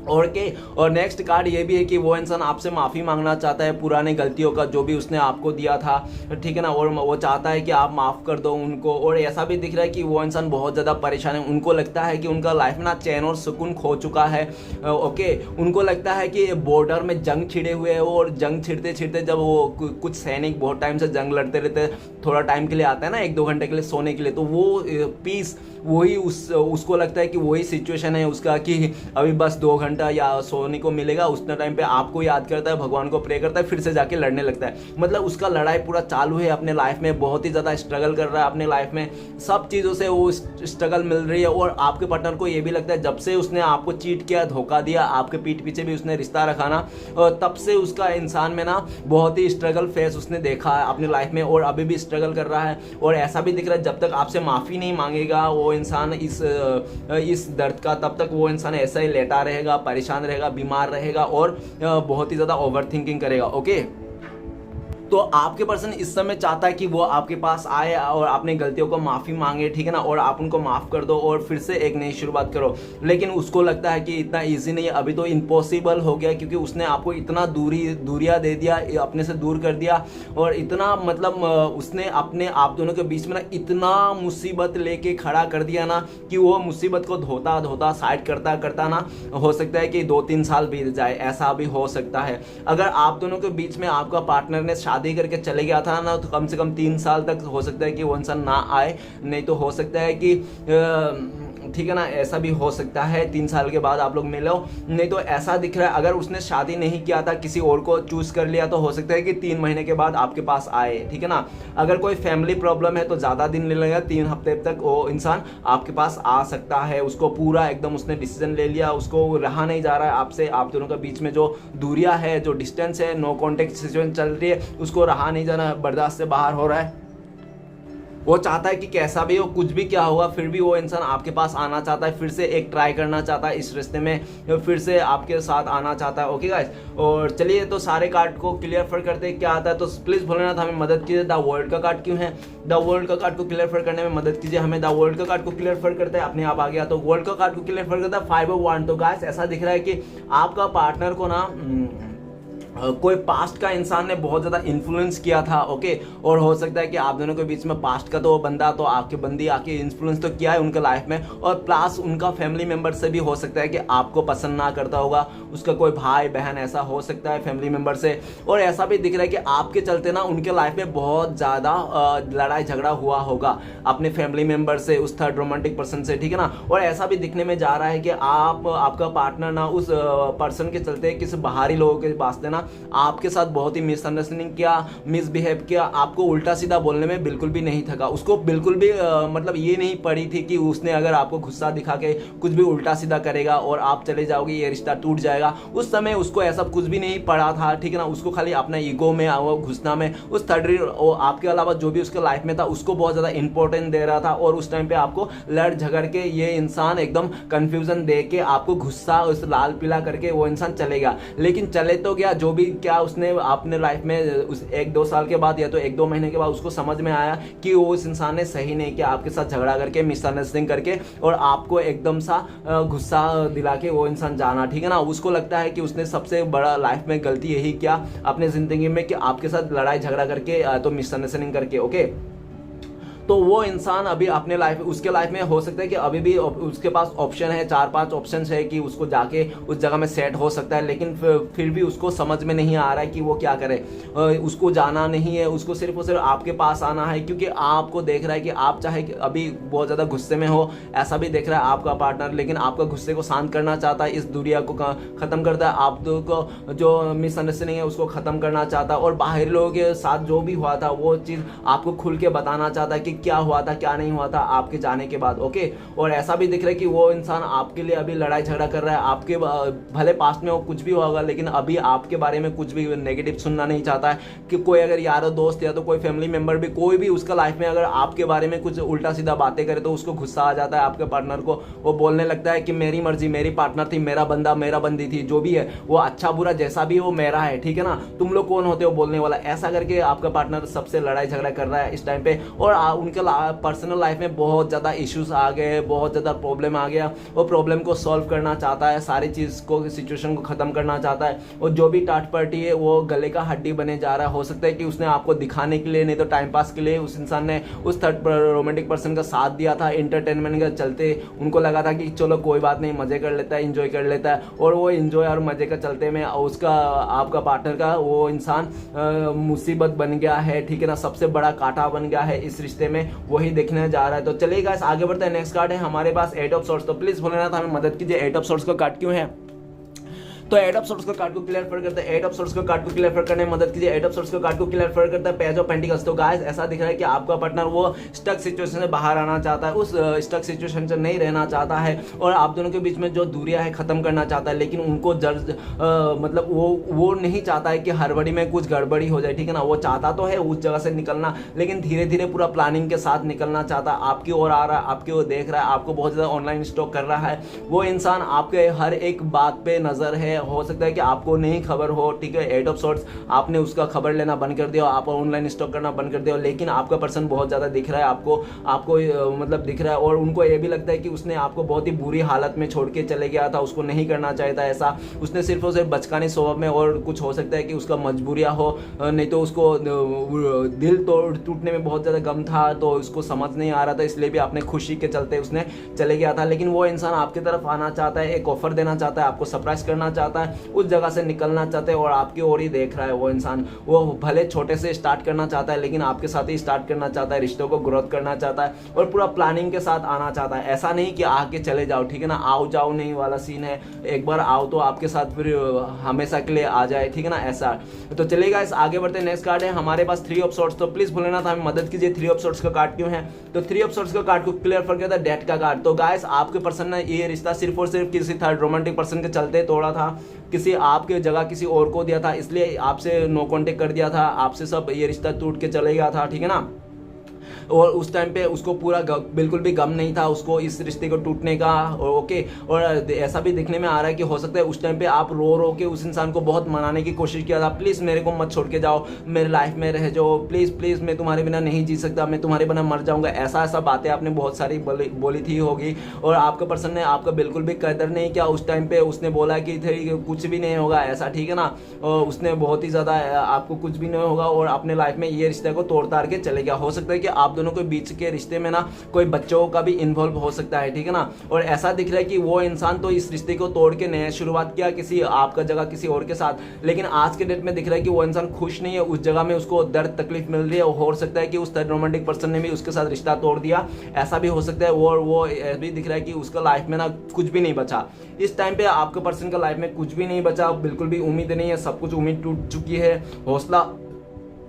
और नेक्स्ट कार्ड ये भी है कि वो इंसान आपसे माफ़ी मांगना चाहता है पुराने गलतियों का, जो भी उसने आपको दिया था, ठीक है ना। और वो चाहता है कि आप माफ़ कर दो उनको। और ऐसा भी दिख रहा है कि वो इंसान बहुत ज़्यादा परेशान है। उनको लगता है कि उनका लाइफ में ना चैन और सुकून खो चुका है, ओके। उनको लगता है कि बॉर्डर में जंग छिड़े हुए है, और जंग छिड़ते छिड़ते जब वो कुछ सैनिक बहुत टाइम से जंग लड़ते रहते, थोड़ा टाइम के लिए आता है ना, 1-2 घंटे के लिए सोने के लिए, तो वो पीस वही उसको लगता है कि वही सिचुएशन है उसका, कि अभी बस 2 घंटा या सोने को मिलेगा। उतना टाइम पे आपको याद करता है, भगवान को प्रे करता है, फिर से जाके लड़ने लगता है। मतलब उसका लड़ाई पूरा चालू है अपने लाइफ में, बहुत ही ज़्यादा स्ट्रगल कर रहा है अपने लाइफ में, सब चीज़ों से वो स्ट्रगल मिल रही है। और आपके पार्टनर को ये भी लगता है, जब से उसने आपको चीट किया, धोखा दिया, आपके पीठ पीछे भी उसने रिश्ता रखा ना, और तब से उसका इंसान में ना बहुत ही स्ट्रगल फेस उसने देखा है अपनी लाइफ में, और अभी भी स्ट्रगल कर रहा है। और ऐसा भी दिख रहा है, जब तक आपसे माफ़ी नहीं मांगेगा वो इंसान इस दर्द का, तब तक वो इंसान ऐसा ही लेटा रहेगा, परेशान रहेगा, बीमार रहेगा, और बहुत ही ज़्यादा ओवर थिंकिंग करेगा, ओके। तो आपके पर्सन इस समय चाहता है कि वो आपके पास आए और अपनी गलतियों को माफ़ी मांगे, ठीक है ना, और आप उनको माफ़ कर दो और फिर से एक नई शुरुआत करो। लेकिन उसको लगता है कि इतना इजी नहीं है, अभी तो इम्पॉसिबल हो गया, क्योंकि उसने आपको इतना दूरिया दे दिया, अपने से दूर कर दिया। और इतना मतलब उसने अपने आप दोनों के बीच में ना इतना मुसीबत लेके खड़ा कर दिया ना, कि वो मुसीबत को धोता धोता साइड करता करता ना, हो सकता है कि 2-3 साल बीत जाए, ऐसा भी हो सकता है। अगर आप दोनों के बीच में आपका पार्टनर ने शादी करके चले गया था ना, तो कम से कम 3 साल तक हो सकता है कि वो इंसान ना आए। नहीं तो हो सकता है कि ठीक है ना, ऐसा भी हो सकता है 3 साल के बाद आप लोग मिलो। नहीं तो ऐसा दिख रहा है, अगर उसने शादी नहीं किया था, किसी और को चूज कर लिया, तो हो सकता है कि 3 महीने के बाद आपके पास आए, ठीक है ना। अगर कोई फैमिली प्रॉब्लम है तो ज़्यादा दिन नहीं लगेगा, 3 हफ्ते तक वो इंसान आपके पास आ सकता है। उसको पूरा एकदम उसने डिसीजन ले लिया, उसको रहा नहीं जा रहा है आपसे, आप दोनों के बीच में जो दूरियां है, जो डिस्टेंस है, नो कॉन्टेक्ट सिचुएशन चल रही है, उसको रहा नहीं जाना, बर्दाश्त से बाहर हो रहा है। वो चाहता है कि कैसा भी हो, कुछ भी क्या होगा, फिर भी वो इंसान आपके पास आना चाहता है, फिर से एक ट्राई करना चाहता है इस रिश्ते में, फिर से आपके साथ आना चाहता है, ओके गाइस। और चलिए तो सारे कार्ड को क्लियर फर करते हैं क्या आता है। तो प्लीज़ भोलेनाथ हमें मदद कीजिए, द वर्ल्ड का कार्ड क्यों है, द वर्ल्ड का कार्ड को क्लियर फर करने में मदद कीजिए हमें। द वर्ल्ड का कार्ड को क्लियर फर करते हैं, अपने आप आ गया। तो वर्ल्ड का कार्ड को क्लियर फर करता है 5 ऑफ वांड। तो गाइस ऐसा दिख रहा है कि आपका पार्टनर को ना कोई पास्ट का इंसान ने बहुत ज़्यादा इन्फ्लुएंस किया था, ओके। और हो सकता है कि आप दोनों के बीच में पास्ट का तो बंदा, तो आपके बंदी आके इन्फ्लुएंस तो किया है उनके लाइफ में। और प्लस उनका फैमिली मेम्बर से भी हो सकता है कि आपको पसंद ना करता होगा, उसका कोई भाई बहन ऐसा हो सकता है फैमिली मेम्बर से। और ऐसा भी दिख रहा है कि आपके चलते ना उनके लाइफ में बहुत ज़्यादा लड़ाई झगड़ा हुआ होगा अपने फैमिली मेम्बर से, उस थर्ड रोमांटिक पर्सन से, ठीक है ना। और ऐसा भी दिखने में जा रहा है कि आपका पार्टनर ना उस पर्सन के चलते किसी बाहरी लोगों के वास्ते ना आपके साथ बहुत ही मिसअंडरस्टैंडिंग किया, मिसबिहेव किया, आपको उल्टा सीधा बोलने में बिल्कुल भी नहीं थका। उसको बिल्कुल भी मतलब ये नहीं पड़ी थी कि उसने अगर आपको गुस्सा दिखा के कुछ भी उल्टा सीधा करेगा और आप चले जाओगे, ये रिश्ता टूट जाएगा। उस समय उसको ऐसा कुछ भी नहीं पड़ा था, ठीक है ना। उसको खाली अपना ईगो में, घुसना में, उस थर्ड आपके अलावा जो भी उसके लाइफ में था उसको बहुत ज़्यादा इंपॉर्टेंट दे रहा था। और उस टाइम पे आपको लड़ झगड़ के ये इंसान एकदम कंफ्यूजन दे के आपको गुस्सा उस लाल पीला करके वो इंसान चले गया। लेकिन चले तो गया, जो भी क्या उसने अपने लाइफ में उस 1-2 साल के बाद या तो 1-2 महीने के बाद उसको समझ में आया कि वो उस इंसान ने सही नहीं किया, आपके साथ झगड़ा करके, मिसअंडरस्टैंडिंग करके और आपको एकदम सा गुस्सा दिला के वो इंसान जाना, ठीक है ना। उसको लगता है कि उसने सबसे बड़ा लाइफ में गलती यही किया अपने जिंदगी में कि आपके साथ लड़ाई झगड़ा करके तो मिसअंडरस्टैंडिंग करके, ओके। तो वो इंसान अभी अपने लाइफ उसके लाइफ में हो सकता है कि अभी भी उसके पास ऑप्शन है, 4-5 ऑप्शन है कि उसको जाके उस जगह में सेट हो सकता है, लेकिन फिर भी उसको समझ में नहीं आ रहा है कि वो क्या करे। उसको जाना नहीं है, उसको सिर्फ और सिर्फ आपके पास आना है, क्योंकि आपको देख रहा है कि आप चाहे कि अभी बहुत ज़्यादा गुस्से में हो, ऐसा भी देख रहा है आपका पार्टनर, लेकिन आपका गुस्से को शांत करना चाहता है, इस दुनिया को ख़त्म करता है, आप को जो मिसअंडरस्टैंडिंग है उसको ख़त्म करना चाहता है, और बाहरी लोगों के साथ जो भी हुआ था वो चीज़ आपको खुल के बताना चाहता है कि क्या हुआ था क्या नहीं हुआ था आपके जाने के बाद। ओके, और ऐसा भी दिख रहा है कि वो इंसान आपके लिए अभी लड़ाई झगड़ा कर रहा है, आपके भले पास्ट में वो कुछ भी होगा, लेकिन अभी आपके बारे में कुछ भी नेगेटिव सुनना नहीं चाहता है। कि कोई अगर यार दोस्त या तो कोई फैमिली मेंबर भी कोई भी उसका लाइफ में अगर आपके बारे में कुछ उल्टा सीधा बातें करे तो उसको गुस्सा आ जाता है आपके पार्टनर को। वो बोलने लगता है कि मेरी मर्जी, मेरी पार्टनर थी, मेरा बंदा, मेरा बंदी थी, जो भी है वो अच्छा बुरा जैसा भी वो मेरा है, ठीक है ना, तुम लोग कौन होते हो बोलने वाला। ऐसा करके आपका पार्टनर सबसे लड़ाई झगड़ा कर रहा है इस टाइम पे, और उनके पर्सनल लाइफ में बहुत ज़्यादा इश्यूज आ गए, बहुत ज़्यादा प्रॉब्लम आ गया। वो प्रॉब्लम को सॉल्व करना चाहता है, सारी चीज़ को, सिचुएशन को ख़त्म करना चाहता है, और जो भी टाट पलटी है वो गले का हड्डी बने जा रहा है। हो सकता है कि उसने आपको दिखाने के लिए, नहीं तो टाइम पास के लिए, उस इंसान ने उस थर्ड रोमांटिक पर्सन का साथ दिया था, एंटरटेनमेंट के चलते उनको लगा था कि चलो कोई बात नहीं, मजे कर लेता है, इंजॉय कर लेता है, और वो इंजॉय और मजे का चलते में उसका, आपका पार्टनर का वो इंसान मुसीबत बन गया है, ठीक है ना, सबसे बड़ा कांटा बन गया है इस रिश्ते में, वही देखने जा रहा है। तो चलिए गाइस आगे बढ़ते हैं। नेक्स्ट कार्ड है हमारे पास 8 ऑफ सोर्ड्स। तो प्लीज भोलेनाथ हमें मदद कीजिए, 8 ऑफ सोर्ड्स का कार्ड क्यों है। तो 8 ऑफ सोर्ड्स का कार्ड को क्लियर करता है, 8 ऑफ सोर्ड्स का कार्ड को क्लियर करने में मदद कीजिए। 8 ऑफ सोर्ड्स का कार्ड को क्लियर करता है पेज ऑफ पेंटिकल्स। तो गाइस ऐसा दिख रहा है कि आपका पार्टनर वो स्टक सिचुएशन से बाहर आना चाहता है, उस स्टक सिचुएशन से नहीं रहना चाहता है, और आप दोनों के बीच में जो दूरियां है खत्म करना चाहता है, लेकिन उनको मतलब वो नहीं चाहता है कि हड़बड़ी में कुछ गड़बड़ी हो जाए, ठीक है ना। वो चाहता तो है उस जगह से निकलना, लेकिन धीरे धीरे पूरा प्लानिंग के साथ निकलना चाहता है। आपकी ओर आ रहा है, आपकी ओर देख रहा है, आपको बहुत ज़्यादा ऑनलाइन स्टॉक कर रहा है। वो इंसान आपके हर एक बात पे नज़र है। हो सकता है कि आपको नहीं खबर हो, ठीक है, 8 ऑफ सोर्ड्स, आपने उसका खबर लेना बंद कर दिया, आप ऑनलाइन स्टॉक करना बंद कर दिया, लेकिन आपका पर्सन बहुत ज़्यादा दिख रहा है आपको मतलब दिख रहा है, और उनको ये भी लगता है कि उसने आपको बहुत ही बुरी हालत में छोड़ के चले गया था, उसको नहीं करना चाहिए था ऐसा, उसने सिर्फ और सिर्फ बचकाने स्वभाव में, और कुछ हो सकता है कि उसका मजबूरियाँ हो, नहीं तो उसको दिल टूटने में बहुत ज़्यादा गम था, तो उसको समझ नहीं आ रहा था, इसलिए भी अपने खुशी के चलते उसने चले गया था। लेकिन वो इंसान आपकी तरफ आना चाहता है, एक ऑफर देना चाहता है, आपको सरप्राइज करना चाहता है, उस जगह से निकलना चाहते हैं, और आपकी ओर ही देख रहा है वो इंसान। वो भले छोटे से स्टार्ट करना चाहता है, लेकिन आपके साथ ही स्टार्ट करना चाहता है, रिश्तों को ग्रोथ करना चाहता है, और पूरा प्लानिंग के साथ आना चाहता है। ऐसा नहीं कि आके चले जाओ, ठीक है ना, आओ जाओ नहीं वाला सीन है, एक बार आओ तो आपके साथ फिर हमेशा के लिए आ जाए, ठीक है ना, ऐसा। तो चलेगा, इस आगे बढ़ते हैं। नेक्स्ट कार्ड है हमारे पास 3 ऑफ सोर्ड्स। तो प्लीज भोलेनाथ हमें मदद कीजिए, 3 ऑफ सोर्ड्स का कार्ड क्यों है। तो 3 ऑफ सोर्ड्स का कार्ड को क्लियर कर किया था डेथ का कार्ड। तो गाइस आपके पर्सन ने ये रिश्ता सिर्फ और सिर्फ किसी थर्ड रोमांटिक पर्सन के चलते तोड़ा था, किसी आपके जगह किसी और को दिया था, इसलिए आपसे नो कांटेक्ट कर दिया था, आपसे सब ये रिश्ता टूट के चले गया था, ठीक है ना। और उस टाइम पे उसको पूरा बिल्कुल भी गम नहीं था उसको इस रिश्ते को टूटने का, ओके। और ऐसा भी देखने में आ रहा है कि हो सकता है उस टाइम पे आप रो के उस इंसान को बहुत मनाने की कोशिश किया था, प्लीज़ मेरे को मत छोड़ के जाओ, मेरे लाइफ में रह जाओ, प्लीज़ प्लीज़, मैं तुम्हारे बिना नहीं जी सकता, मैं तुम्हारे बिना मर जाऊंगा, ऐसा बातें आपने बहुत सारी बोली थी होगी। और आपका पर्सन ने आपका बिल्कुल भी कदर नहीं किया उस टाइम पे, उसने बोला कि कुछ भी नहीं होगा ऐसा, ठीक है ना, और उसने बहुत ही ज़्यादा आपको कुछ भी नहीं होगा, और अपने लाइफ में ये रिश्ते को तोड़ ताड़ के चले गया। हो सकता है कि आप दोनों के बीच के रिश्ते में ना कोई बच्चों का भी इन्वॉल्व हो सकता है, ठीक है ना। और ऐसा दिख रहा है कि वो इंसान तो इस रिश्ते को तोड़ के नया शुरुआत किया किसी आपका जगह किसी और के साथ, लेकिन आज के डेट में दिख रहा है कि वो इंसान खुश नहीं है, उस जगह में उसको दर्द तकलीफ मिल रही है। हो सकता है कि उस थर्ड रोमांटिक पर्सन ने भी उसके साथ रिश्ता तोड़ दिया, ऐसा भी हो सकता है। वो भी दिख रहा है कि उसका लाइफ में ना कुछ भी नहीं बचा इस टाइम पे, आपके पर्सन का लाइफ में कुछ भी नहीं बचा, बिल्कुल भी उम्मीद नहीं है, सब कुछ उम्मीद टूट चुकी है, हौसला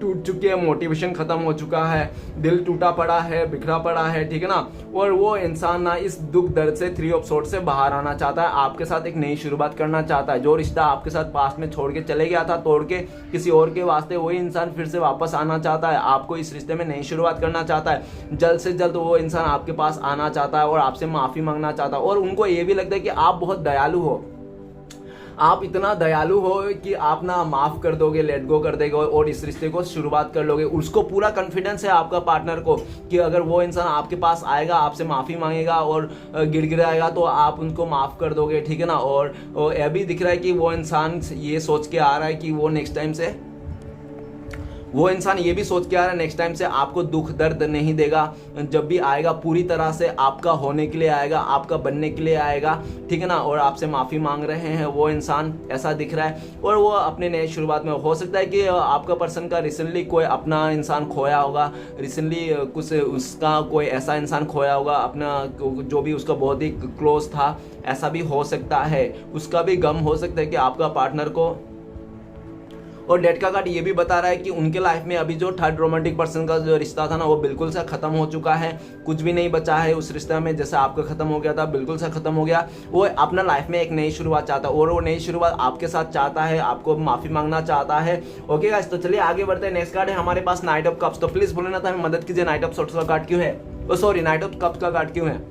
टूट चुकी है, मोटिवेशन खत्म हो चुका है, दिल टूटा पड़ा है, बिखरा पड़ा है, ठीक है ना। और वो इंसान ना इस दुख दर्द से 3 ऑफ सोर्ड्स से बाहर आना चाहता है, आपके साथ एक नई शुरुआत करना चाहता है। जो रिश्ता आपके साथ पास्ट में छोड़ के चले गया था तोड़ के किसी और के वास्ते, वही इंसान फिर से वापस आना चाहता है, आपको इस रिश्ते में नई शुरुआत करना चाहता है। जल्द से जल्द वो इंसान आपके पास आना चाहता है और आपसे माफी मांगना चाहता है। और उनको ये भी लगता है कि आप बहुत दयालु हो, आप इतना दयालु हो कि आप ना माफ कर दोगे, लेट गो कर देगा और इस रिश्ते को शुरुआत कर लोगे। उसको पूरा कॉन्फिडेंस है आपका पार्टनर को कि अगर वो इंसान आपके पास आएगा, आपसे माफी मांगेगा और गिड़गिड़ाएगा तो आप उनको माफ कर दोगे, ठीक है ना। और यह भी दिख रहा है कि वो इंसान ये सोच के आ रहा है कि वो नेक्स्ट टाइम से वो इंसान ये भी सोच के आ रहा है नेक्स्ट टाइम से आपको दुख दर्द नहीं देगा, जब भी आएगा पूरी तरह से आपका होने के लिए आएगा, आपका बनने के लिए आएगा, ठीक है ना। और आपसे माफ़ी मांग रहे हैं वो इंसान, ऐसा दिख रहा है। और वो अपने नए शुरुआत में, हो सकता है कि आपका पर्सन का रिसेंटली कोई अपना इंसान खोया होगा, रिसेंटली कुछ उसका कोई ऐसा इंसान खोया होगा अपना, जो भी उसका बहुत ही क्लोज था, ऐसा भी हो सकता है। उसका भी गम हो सकता है कि आपका पार्टनर को। और डेथ का कार्ड ये भी बता रहा है कि उनके लाइफ में अभी जो थर्ड रोमांटिक पर्सन का जो रिश्ता था ना, वो बिल्कुल सा खत्म हो चुका है, कुछ भी नहीं बचा है उस रिश्ते में। जैसे आपका खत्म हो गया था, बिल्कुल सा खत्म हो गया। वो अपना लाइफ में एक नई शुरुआत चाहता है और वो नई शुरुआत आपके साथ चाहता है, आपको माफी मांगना चाहता है। ओके गाइस, तो चलिए आगे बढ़ते हैं। नेक्स्ट कार्ड है हमारे पास नाइट ऑफ कप्स। तो प्लीज बोलना था, हमें मदद कीजिए, नाइट ऑफ सोर्ट्स का कार्ड क्यों है, सॉरी नाइट ऑफ कप्स का कार्ड क्यों है।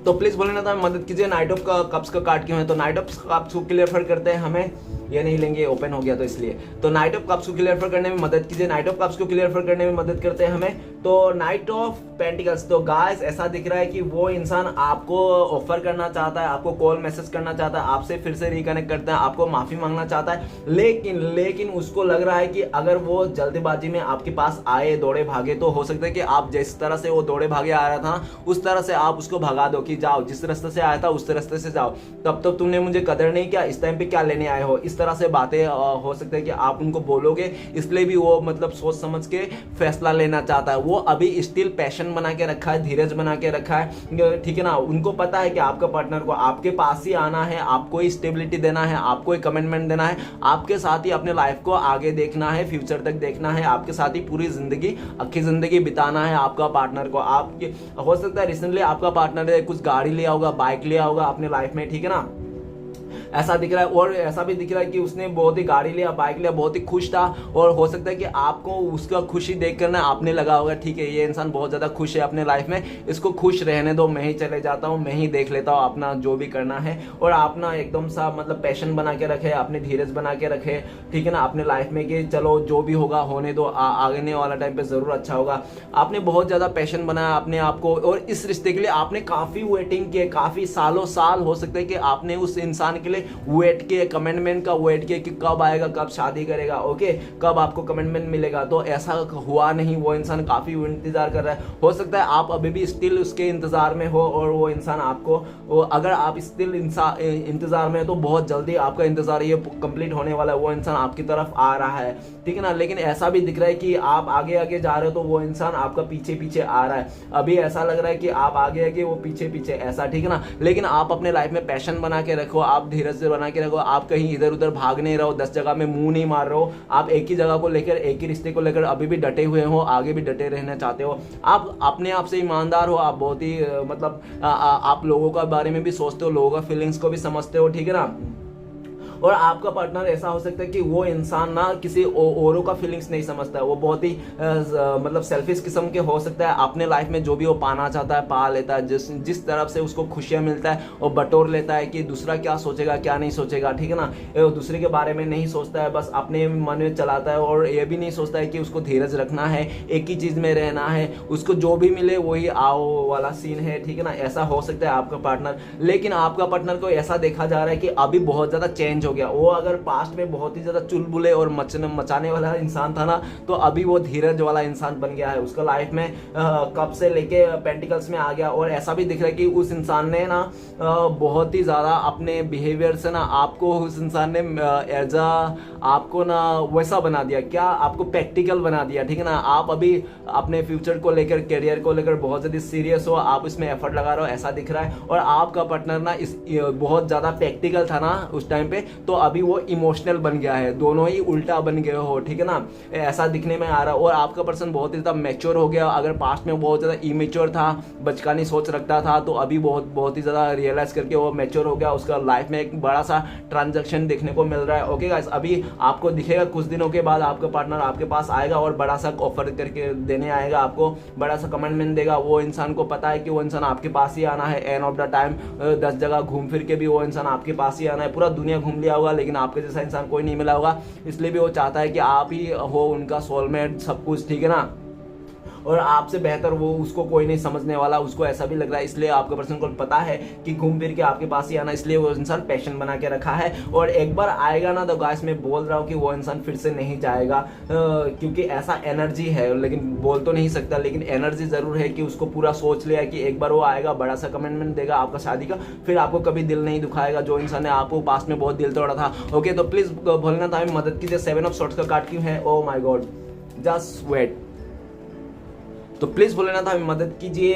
तो प्लीज बोलना था, मदद कीजिए, नाइट ऑफ कप्स का कार्ड क्यों है। तो नाइट ऑफ कप्स को क्लियर करते हैं, हमें ये नहीं लेंगे, ओपन हो गया तो इसलिए। तो नाइट ऑफ कप्स को क्लियर करने में मदद कीजिए, नाइट ऑफ कप्स को क्लियर करने में मदद करते हैं हमें। तो नाइट ऑफ पेंटिकल्स, तो गाइस ऐसा दिख रहा है कि वो इंसान आपको ऑफर करना चाहता है, आपको कॉल मैसेज करना चाहता है, आपसे फिर से रिकनेक्ट करता है, आपको माफी मांगना चाहता है। लेकिन उसको लग रहा है कि अगर वो जल्दबाजी में आपके पास आए, दौड़े भागे, तो हो सकता है कि आप जिस तरह से वो दौड़े भागे आ रहा था उस तरह से आप उसको भगा दो कि जाओ, जिस रास्ते से आया था उस रास्ते से जाओ, तब तक तुमने मुझे कदर नहीं किया, इस टाइम पे क्या लेने आए हो, इस तरह से बातें हो सकता है कि आप उनको बोलोगे। इसलिए भी वो मतलब सोच समझ के फैसला लेना चाहता है। वो अभी स्टिल पैशन बना के रखा है, धीरज बना के रखा है, ठीक है ना। उनको पता है कि आपका पार्टनर को आपके पास ही आना है, आपको ही स्टेबिलिटी देना है, आपको ही कमिटमेंट देना है, आपके साथ ही अपने लाइफ को आगे देखना है, फ्यूचर तक देखना है, आपके साथ ही पूरी जिंदगी, अच्छी जिंदगी बिताना है आपका पार्टनर को। आपके हो सकता है रिसेंटली आपका पार्टनर कुछ गाड़ी लिया होगा, बाइक लिया होगा अपने लाइफ में, ठीक है ना, ऐसा दिख रहा है। और ऐसा भी दिख रहा है कि उसने बहुत ही गाड़ी लिया, बाइक लिया, बहुत ही खुश था। और हो सकता है कि आपको उसका खुशी देख कर ना आपने लगा होगा, ठीक है ये इंसान बहुत ज्यादा खुश है अपने लाइफ में, इसको खुश रहने दो, मैं ही चले जाता हूँ, मैं ही देख लेता हूँ अपना जो भी करना है। और आप ना एकदम सा मतलब पैशन बना के रखे, अपने धीरज बना के रखे, ठीक है ना, अपने लाइफ में कि चलो जो भी होगा होने दो, आगे वाला टाइम पे जरूर अच्छा होगा। आपने बहुत ज्यादा पैशन बनाया अपने आप को, और इस रिश्ते के लिए आपने काफी वेटिंग की, काफी सालों साल हो सकता है कि आपने उस इंसान के लिए वेट किए, कमिटमेंट का वेट किए कि कब आएगा, कब शादी करेगा, ओके, कब आपको कमिटमेंट मिलेगा। तो ऐसा हुआ नहीं, वो इंसान काफी इंतजार कर रहा है। हो सकता है आप अभी भी स्टिल उसके इंतजार में हो, और वो इंसान आपको, अगर आप स्टिल इंतजार में हो तो बहुत जल्दी आपका इंतजार ये कंप्लीट होने वाला है, वो इंसान आपकी तरफ आ रहा है, ठीक है ना। लेकिन ऐसा भी दिख रहा है कि आप आगे आगे जा रहे हो तो वो इंसान आपका पीछे पीछे आ रहा है। अभी ऐसा लग रहा है कि आप आगे आगे, वो पीछे पीछे, ऐसा, ठीक है ना। लेकिन आप अपने लाइफ में पैशन बना के रखो, आप धीरज से बना के रखो, आप कहीं इधर उधर भाग नहीं रहो, 10 जगह में मुंह नहीं मार रहे हो, आप एक ही जगह को लेकर, एक ही रिश्ते को लेकर अभी भी डटे हुए हो, आगे भी डटे रहना चाहते हो। आप अपने आप से ईमानदार हो, आप बहुत ही मतलब आप लोगों के बारे में भी सोचते हो, लोगों का फीलिंग्स को भी समझते हो, ठीक है ना। और आपका पार्टनर ऐसा हो सकता है कि वो इंसान ना किसी औरों का फीलिंग्स नहीं समझता है, वो बहुत ही मतलब सेल्फिश किस्म के हो सकता है, अपने लाइफ में जो भी वो पाना चाहता है पा लेता है, जिस तरफ से उसको खुशियां मिलता है वो बटोर लेता है कि दूसरा क्या सोचेगा क्या नहीं सोचेगा, ठीक है ना। वो दूसरे के बारे में नहीं सोचता है, बस अपने मन में चलाता है, और ये भी नहीं सोचता है कि उसको धीरज रखना है, एक ही चीज में रहना है, उसको जो भी मिले वही आओ वाला सीन है, ठीक है ना। ऐसा हो सकता है आपका पार्टनर। लेकिन आपका पार्टनर को ऐसा देखा जा रहा है कि अभी बहुत ज्यादा चेंज हो गया। वो अगर पास्ट में बहुत ही ज्यादा चुलबुले और मचाने वाला इंसान था ना, तो अभी वो धीरज वाला इंसान बन गया है। उसका लाइफ में कब से लेके पेंटिकल्स में आ गया। और ऐसा भी दिख रहा है कि उस इंसान ने ना बहुत ही ज्यादा अपने बिहेवियर से ना आपको, उस इंसान ने एज आपको ना वैसा बना दिया, क्या आपको प्रैक्टिकल बना दिया, ठीक है ना। आप अभी अपने फ्यूचर को लेकर, करियर को लेकर बहुत ज्यादा सीरियस हो, आप इसमें एफर्ट लगा रहे हो, ऐसा दिख रहा है। और आपका पार्टनर ना इस बहुत ज्यादा प्रैक्टिकल था ना उस टाइम पे, तो अभी वो इमोशनल बन गया है, दोनों ही उल्टा बन गए हो, ठीक है ना, ऐसा दिखने में आ रहा है। और आपका पर्सन बहुत ही ज्यादा मैच्योर हो गया। अगर पास्ट में बहुत ज्यादा इमेच्योर था, बचकानी सोच रखता था, तो अभी बहुत ही ज्यादा रियलाइज करके वो मैच्योर हो गया। उसका लाइफ में एक बड़ा सा ट्रांजैक्शन देखने को मिल रहा है। ओके गाइस, अभी आपको दिखेगा कुछ दिनों के बाद आपका पार्टनर आपके पास आएगा और बड़ा सा ऑफर करके देने आएगा, आपको बड़ा सा कमिटमेंट देगा। वो इंसान को पता है कि वो इंसान आपके पास ही आना है, एंड ऑफ द टाइम 10 जगह घूम फिर के भी वो इंसान आपके पास ही आना है। पूरा दुनिया घूम लिया होगा लेकिन आपके जैसा इंसान कोई नहीं मिला होगा, इसलिए भी वो चाहता है कि आप ही हो उनका सोलमेट, सब कुछ, ठीक है ना। और आपसे बेहतर वो उसको कोई नहीं समझने वाला, उसको ऐसा भी लग रहा है, इसलिए आपके पर्सन को पता है कि घूम फिर के आपके पास ही आना, इसलिए वो इंसान पैशन बना के रखा है। और एक बार आएगा ना तो गाइस मैं बोल रहा हूँ कि वो इंसान फिर से नहीं जाएगा, क्योंकि ऐसा एनर्जी है, लेकिन बोल तो नहीं सकता, लेकिन एनर्जी जरूर है कि उसको पूरा सोच लिया कि एक बार वो आएगा, बड़ा सा कमिटमेंट देगा आपका शादी का, फिर आपको कभी दिल नहीं दुखाएगा जो इंसान ने आपको पास्ट में बहुत दिल तोड़ा था। ओके, तो प्लीज भोलेनाथ हमें मदद कीजिए। 7 ऑफ सॉर्ट्स का कार्ड क्यों है? Oh my God, just wait. तो प्लीज भोलेनाथ हमें मदद कीजिए,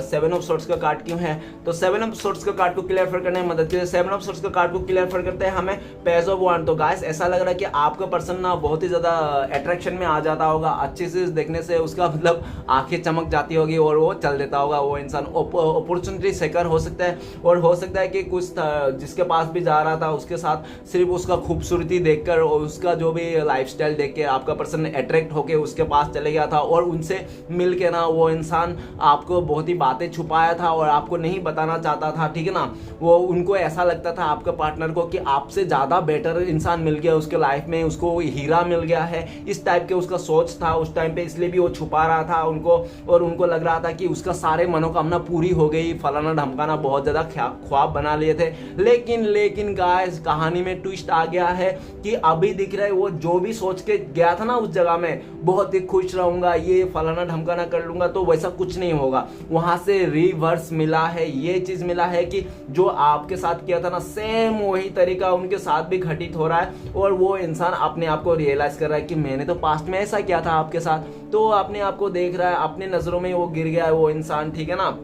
7 ऑफ सॉर्ट्स का कार्ड क्यों है? तो 7 ऑफ सॉर्ट्स का कार्ड को क्लियर करने में मदद कीजिए। 7 ऑफ सॉर्ट्स का कार्ड को क्लियर करते हैं हमें पेज ऑफ वांड। तो गाइस ऐसा लग रहा है कि आपका पर्सन ना बहुत ही ज्यादा अट्रैक्शन में आ जाता होगा, अच्छी चीज देखने से उसका मतलब आंखें चमक जाती होगी और वो चल देता होगा। वो इंसान अपॉर्चुनिटी सेकर हो सकता है, और हो सकता है कि कुछ जिसके पास भी जा रहा था उसके साथ सिर्फ उसका खूबसूरती देखकर और उसका जो भी लाइफस्टाइल देख के आपका पर्सन अट्रैक्ट होके उसके पास चले गया था, और उनसे मिल के ना वो इंसान आपको बहुत ही बातें छुपाया था और आपको नहीं बताना चाहता था, ठीक है ना। वो उनको ऐसा लगता था आपका पार्टनर को कि आपसे ज्यादा बेटर इंसान मिल गया उसके लाइफ में, उसको हीरा मिल गया है, इस टाइप के उसका सोच था उस टाइम पे, इसलिए भी वो छुपा रहा था उनको। और उनको लग रहा था कि उसका सारे मनोकामना पूरी हो गई, फलाना ढमकाना, बहुत ज्यादा ख्वाब बना लिए थे। लेकिन गाइस कहानी में ट्विस्ट आ गया है कि अभी दिख रहा है वो जो भी सोच के गया था ना उस जगह में, बहुत ही खुश रहूंगा, ये फलाना ढमकाना कर लूंगा, तो वैसा कुछ नहीं होगा। वहां से रिवर्स मिला है, ये चीज मिला है कि जो आपके साथ किया था ना सेम वही तरीका उनके साथ भी घटित हो रहा है, और वो इंसान अपने आप को रियलाइज कर रहा है कि मैंने तो पास्ट में ऐसा किया था आपके साथ। तो अपने आप को देख रहा है, अपने नजरों में वो गिर गया है वो इंसान, ठीक है ना,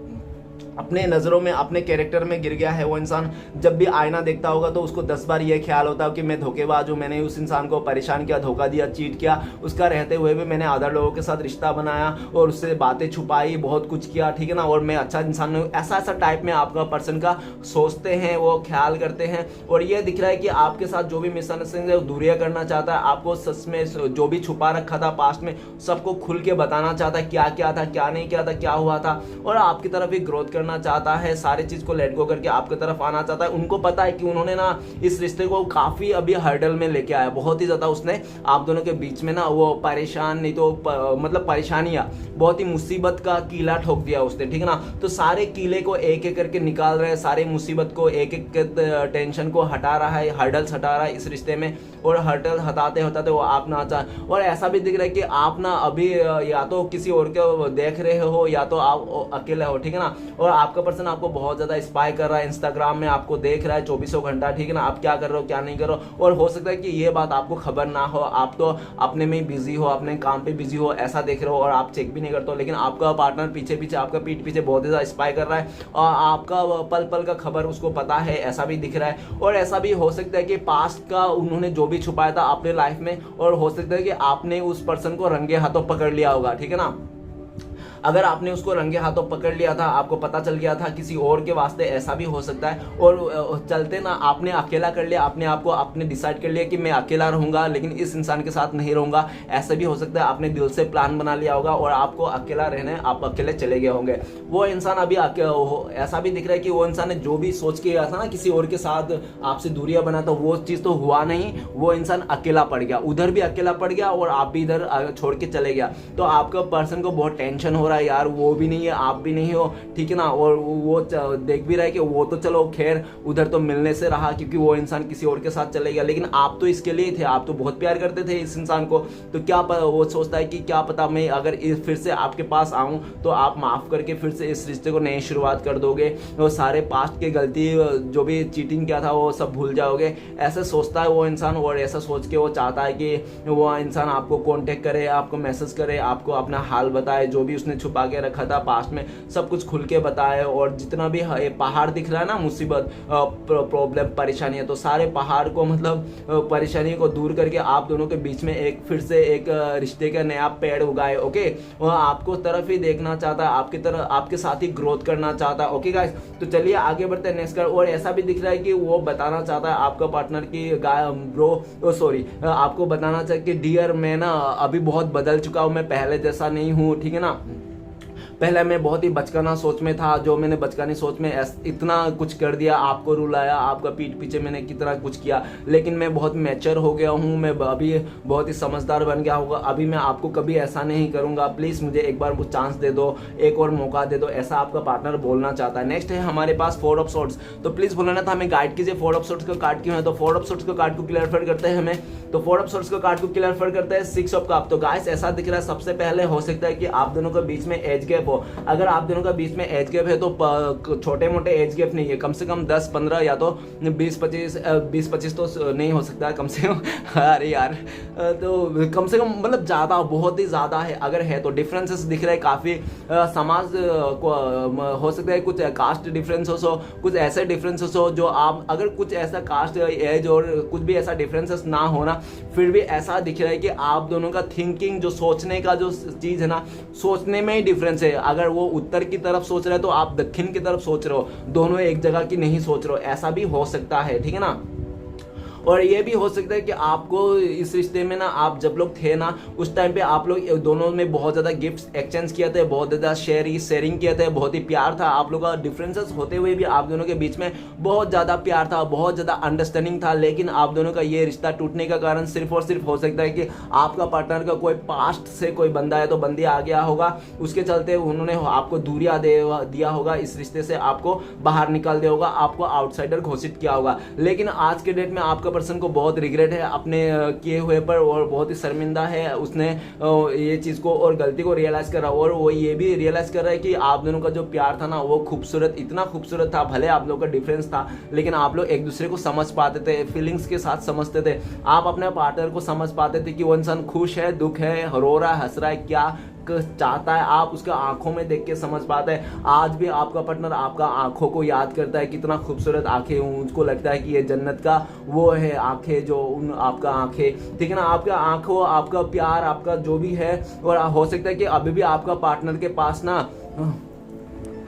अपने नजरों में अपने कैरेक्टर में गिर गया है वो इंसान। जब भी आईना देखता होगा तो उसको 10 बार ये ख्याल होता है कि मैं धोखेबाज हूं, मैंने उस इंसान को परेशान किया, धोखा दिया, चीट किया, उसका रहते हुए भी मैंने अदर लोगों के साथ रिश्ता बनाया और उससे बातें छुपाई, बहुत कुछ किया, ठीक है ना, और मैं अच्छा इंसान हूं। ऐसा टाइप में आपका पर्सन का सोचते हैं, वो ख्याल करते हैं। और ये दिख रहा है कि आपके साथ जो भी मिसअंडरस्टैंडिंग है वो दूरिया करना चाहता है, आपको सच में जो भी छुपा रखा था पास्ट में सबको खुल के बताना चाहता है, क्या क्या था, क्या नहीं किया था, क्या हुआ था, और आपकी तरफ ही ग्रोथ करना चाहता है, सारी चीज को लेट गो करके आपकी तरफ आना चाहता है। उनको पता है कि उन्होंने ना इस रिश्ते को काफी अभी हर्डल में लेके आया, बहुत ही ज्यादा उसने आप दोनों के बीच में ना वो परेशान नहीं तो मतलब परेशानियां, बहुत ही मुसीबत का कीला ठोक दिया उसने, ठीक है ना। तो सारे कीले को एक एक करके निकाल रहा है, सारे मुसीबत को एक एक टेंशन को हटा रहा है, हर्डल्स हटा रहा है इस रिश्ते में, और हर्डल हटाते हटाते वो आप ना चाह। और ऐसा भी दिख रहा है कि आप ना अभी या तो किसी और को देख रहे हो या तो आप अकेले हो, ठीक है ना, और आपका पर्सन आपको बहुत ज्यादा स्पाई कर रहा है, इंस्टाग्राम में आपको देख रहा है 24 घंटा, ठीक है ना, आप क्या कर रहे हो क्या नहीं कर रहे हो। और हो सकता है कि ये बात आपको खबर ना हो, आप तो अपने में बिजी हो, अपने काम पे बिजी हो, ऐसा देख रहे हो और आप चेक भी नहीं करते हो, लेकिन आपका पार्टनर पीछे पीछे आपका पीठ पीछे बहुत ज्यादा स्पाई कर रहा है और आपका पल पल का खबर उसको पता है, ऐसा भी दिख रहा है। और ऐसा भी हो सकता है कि पास्ट का उन्होंने जो भी छुपाया था अपने लाइफ में, और हो सकता है कि आपने उस पर्सन को रंगे हाथों पकड़ लिया होगा, ठीक है ना। अगर आपने उसको रंगे हाथों पकड़ लिया था, आपको पता चल गया था किसी और के वास्ते, ऐसा भी हो सकता है। और चलते ना आपने अकेला कर लिया, अपने आप को आपने डिसाइड कर लिया कि मैं अकेला रहूंगा लेकिन इस इंसान के साथ नहीं रहूंगा, ऐसा भी हो सकता है। आपने दिल से प्लान बना लिया होगा और आपको अकेला रहने आप अकेले चले गए होंगे। वो इंसान अभी ऐसा भी दिख रहा है कि वो इंसान ने जो भी सोच के गया था ना किसी और के साथ आपसे दूरियां बना, तो वो चीज तो हुआ नहीं, वो इंसान अकेला पड़ गया, उधर भी अकेला पड़ गया और आप भी इधर छोड़ के चले गया। तो आपका पर्सन को बहुत टेंशन हो रहा है यार, वो भी नहीं है आप भी नहीं हो, ठीक है ना। और वो देख भी रहा है कि वो तो चलो खैर उधर तो मिलने से रहा क्योंकि वो इंसान किसी और के साथ चले गया, लेकिन आप तो इसके लिए थे, आप तो बहुत प्यार करते थे इस इंसान को। तो क्या वो सोचता है कि क्या पता मैं अगर फिर से आपके पास आऊं तो आप माफ करके फिर से इस रिश्ते को नई शुरुआत कर दोगे, वो सारे पास्ट के गलती जो भी चीटिंग किया था वो सब भूल जाओगे, ऐसे सोचता है वो इंसान। और ऐसा सोच के वो चाहता है कि वो इंसान आपको कांटेक्ट करे, आपको मैसेज करे, आपको अपना हाल बताए, जो भी उसने छुपा के रखा था पास्ट में सब कुछ खुल के बताए। और जितना भी पहाड़ दिख रहा है ना, मुसीबत, प्रॉब्लम, परेशानियां, तो सारे पहाड़ को मतलब परेशानी को दूर करके आप दोनों के बीच में एक फिर से एक रिश्ते का नया पेड़ उगाए। ओके, वह आपको तरफ ही देखना चाहता है, आपकी तरफ आपके साथ ही ग्रोथ करना चाहता है। ओके गाइस, तो चलिए आगे बढ़ते हैं नेक्स्ट कार्ड। और ऐसा भी दिख रहा है कि वो बताना चाहता है आपका पार्टनर की ब्रो सॉरी आपको बताना चाहिए कि डियर मैं ना अभी बहुत बदल चुका हूं, मैं पहले जैसा नहीं हूं, ठीक है ना। पहले मैं बहुत ही बचकाना सोच में था, जो मैंने बचकानी सोच में इतना कुछ कर दिया, आपको रुलाया, आपका पीठ पीछे मैंने कितना कुछ किया। लेकिन मैं बहुत मैच्योर हो गया हूँ, मैं अभी बहुत ही समझदार बन गया होगा। अभी मैं आपको कभी ऐसा नहीं करूँगा, प्लीज़ मुझे एक बार चांस दे दो, एक और मौका दे दो, ऐसा आपका पार्टनर बोलना चाहता है। नेक्स्ट है हमारे पास 4 ऑफ सोर्ड्स। तो प्लीज़ बोलना था हमें गाइड कीजिए 4 ऑफ सोर्ड्स का कार्ड क्यों है। तो 4 ऑफ सोर्ड्स का कार्ड को क्लियर करते हैं हमें। तो 4 ऑफ सोर्ड्स का कार्ड को क्लियर करते हैं 6 ऑफ कप। तो गाइस ऐसा दिख रहा है, सबसे पहले हो सकता है कि आप दोनों के बीच में एज गैप हो। अगर आप दोनों का बीच में एज गैप है तो छोटे मोटे एज गैप नहीं है, कम से कम 10-15 या तो 20-25 तो नहीं हो सकता कम से कम अरे यार, तो कम से कम मतलब ज़्यादा, बहुत ही ज़्यादा है। अगर है तो डिफरेंसेस दिख रहे हैं काफ़ी। समाज को हो सकता है कुछ कास्ट डिफरेंसेस हो, कुछ ऐसे डिफरेंसेस हो जो आप, अगर कुछ ऐसा कास्ट एज और कुछ भी ऐसा डिफरेंसेस ना होना, फिर भी ऐसा दिख रहा है कि आप दोनों का थिंकिंग, जो सोचने का जो चीज़ है ना, सोचने में ही डिफरेंस है। अगर वो उत्तर की तरफ सोच रहे हैं तो आप दक्षिण की तरफ सोच रहे हो, दोनों एक जगह की नहीं सोच रहे हो, ऐसा भी हो सकता है, ठीक है ना। और ये भी हो सकता है कि आपको इस रिश्ते में ना, आप जब लोग थे ना उस टाइम पे आप लोग दोनों में बहुत ज़्यादा गिफ्ट्स एक्सचेंज किए थे, बहुत ज़्यादा शेयरिंग किए थे, बहुत ही प्यार था आप लोग का। डिफरेंसेस होते हुए भी आप दोनों के बीच में बहुत ज़्यादा प्यार था, बहुत ज़्यादा अंडरस्टैंडिंग था। लेकिन आप दोनों का ये रिश्ता टूटने का कारण सिर्फ और सिर्फ हो सकता है कि आपका पार्टनर का कोई पास्ट से कोई बंदा है तो बंदी आ गया होगा, उसके चलते उन्होंने आपको दूरिया दिया होगा, इस रिश्ते से आपको बाहर निकाल दिया होगा, आपको आउटसाइडर घोषित किया होगा। लेकिन आज के डेट में आपका पर्सन को बहुत रिग्रेट है अपने किए हुए पर, और बहुत ही शर्मिंदा है। उसने ये चीज़ को और गलती को रियलाइज करा, और वो ये भी रियलाइज कर रहा है कि आप दोनों का जो प्यार था ना वो खूबसूरत, इतना खूबसूरत था। भले आप लोगों का डिफरेंस था लेकिन आप लोग एक दूसरे को समझ पाते थे, फीलिंग्स के साथ समझते थे। आप अपने पार्टनर को समझ पाते थे कि वो इंसान खुश है, दुख है, रो रहा है, हंस रहा है, क्या चाहता है, आप उसका आंखों में देख के समझ पाते हैं। आज भी आपका पार्टनर आपका आंखों को याद करता है, कितना खूबसूरत आंखें, उसको लगता है कि ये जन्नत का वो है आंखें, जो उन आपका आंखें, ठीक है ना, आपका आंखों, आपका प्यार, आपका जो भी है। और हो सकता है कि अभी भी आपका पार्टनर के पास ना,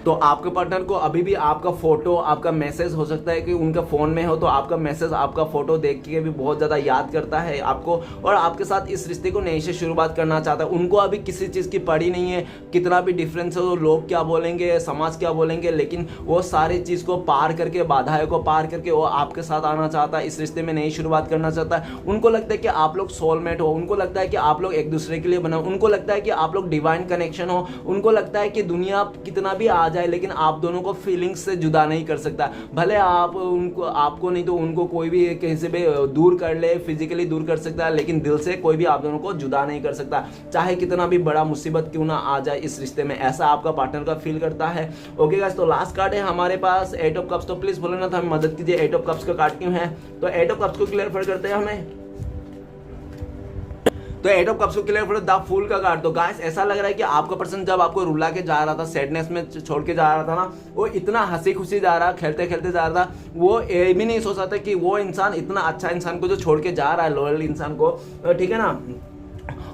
तो आपके पार्टनर को अभी भी आपका फोटो, आपका मैसेज हो सकता है कि उनका फ़ोन में हो, तो आपका मैसेज, आपका फोटो देख के भी बहुत ज़्यादा याद करता है आपको, और आपके साथ इस रिश्ते को नई से शुरुआत करना चाहता है। उनको अभी किसी चीज़ की पड़ी नहीं है, कितना भी डिफरेंस हो, लोग क्या बोलेंगे, समाज क्या बोलेंगे, लेकिन वो सारी चीज़ को पार करके, बाधाएं को पार करके वो आपके साथ आना चाहता है, इस रिश्ते में नई शुरुआत करना चाहता है। उनको लगता है कि आप लोग सोलमेट हो, उनको लगता है कि आप लोग एक दूसरे के लिए बना, उनको लगता है कि आप लोग डिवाइन कनेक्शन हो, उनको लगता है कि दुनिया कितना भी आ जाए लेकिन आप दोनों को फीलिंग्स से जुदा नहीं कर सकता। भले आप उनको, आपको नहीं तो उनको कोई भी कहीं से भी दूर कर ले, फिजिकली दूर कर सकता है, लेकिन दिल से कोई भी आप दोनों को जुदा नहीं कर सकता, चाहे कितना भी बड़ा मुसीबत क्यों ना आ जाए इस रिश्ते में। ऐसा आपका पार्टनर का फील करता है। ओके गाइस, तो लास्ट कार्ड है हमारे पास 8 ऑफ कप्स। तो प्लीज बोलना था, हमें मदद कीजिए, 8 ऑफ कप्स का कार्ड क्यों है। तो 8 ऑफ कप्स को क्लियर करते हैं हमें। तो 8 ऑफ कप्स को क्लियर करो, द फूल का कार्ड। तो गाइस ऐसा लग रहा है कि आपका पर्सन जब आपको रुला के जा रहा था, सैडनेस में छोड़ के जा रहा था ना, वो इतना हंसी खुशी जा रहा, खेलते खेलते जा रहा था, वो ये भी नहीं सोच रहा था कि वो इंसान, इतना अच्छा इंसान को जो छोड़ के जा रहा है, लॉयल इंसान को, ठीक है ना,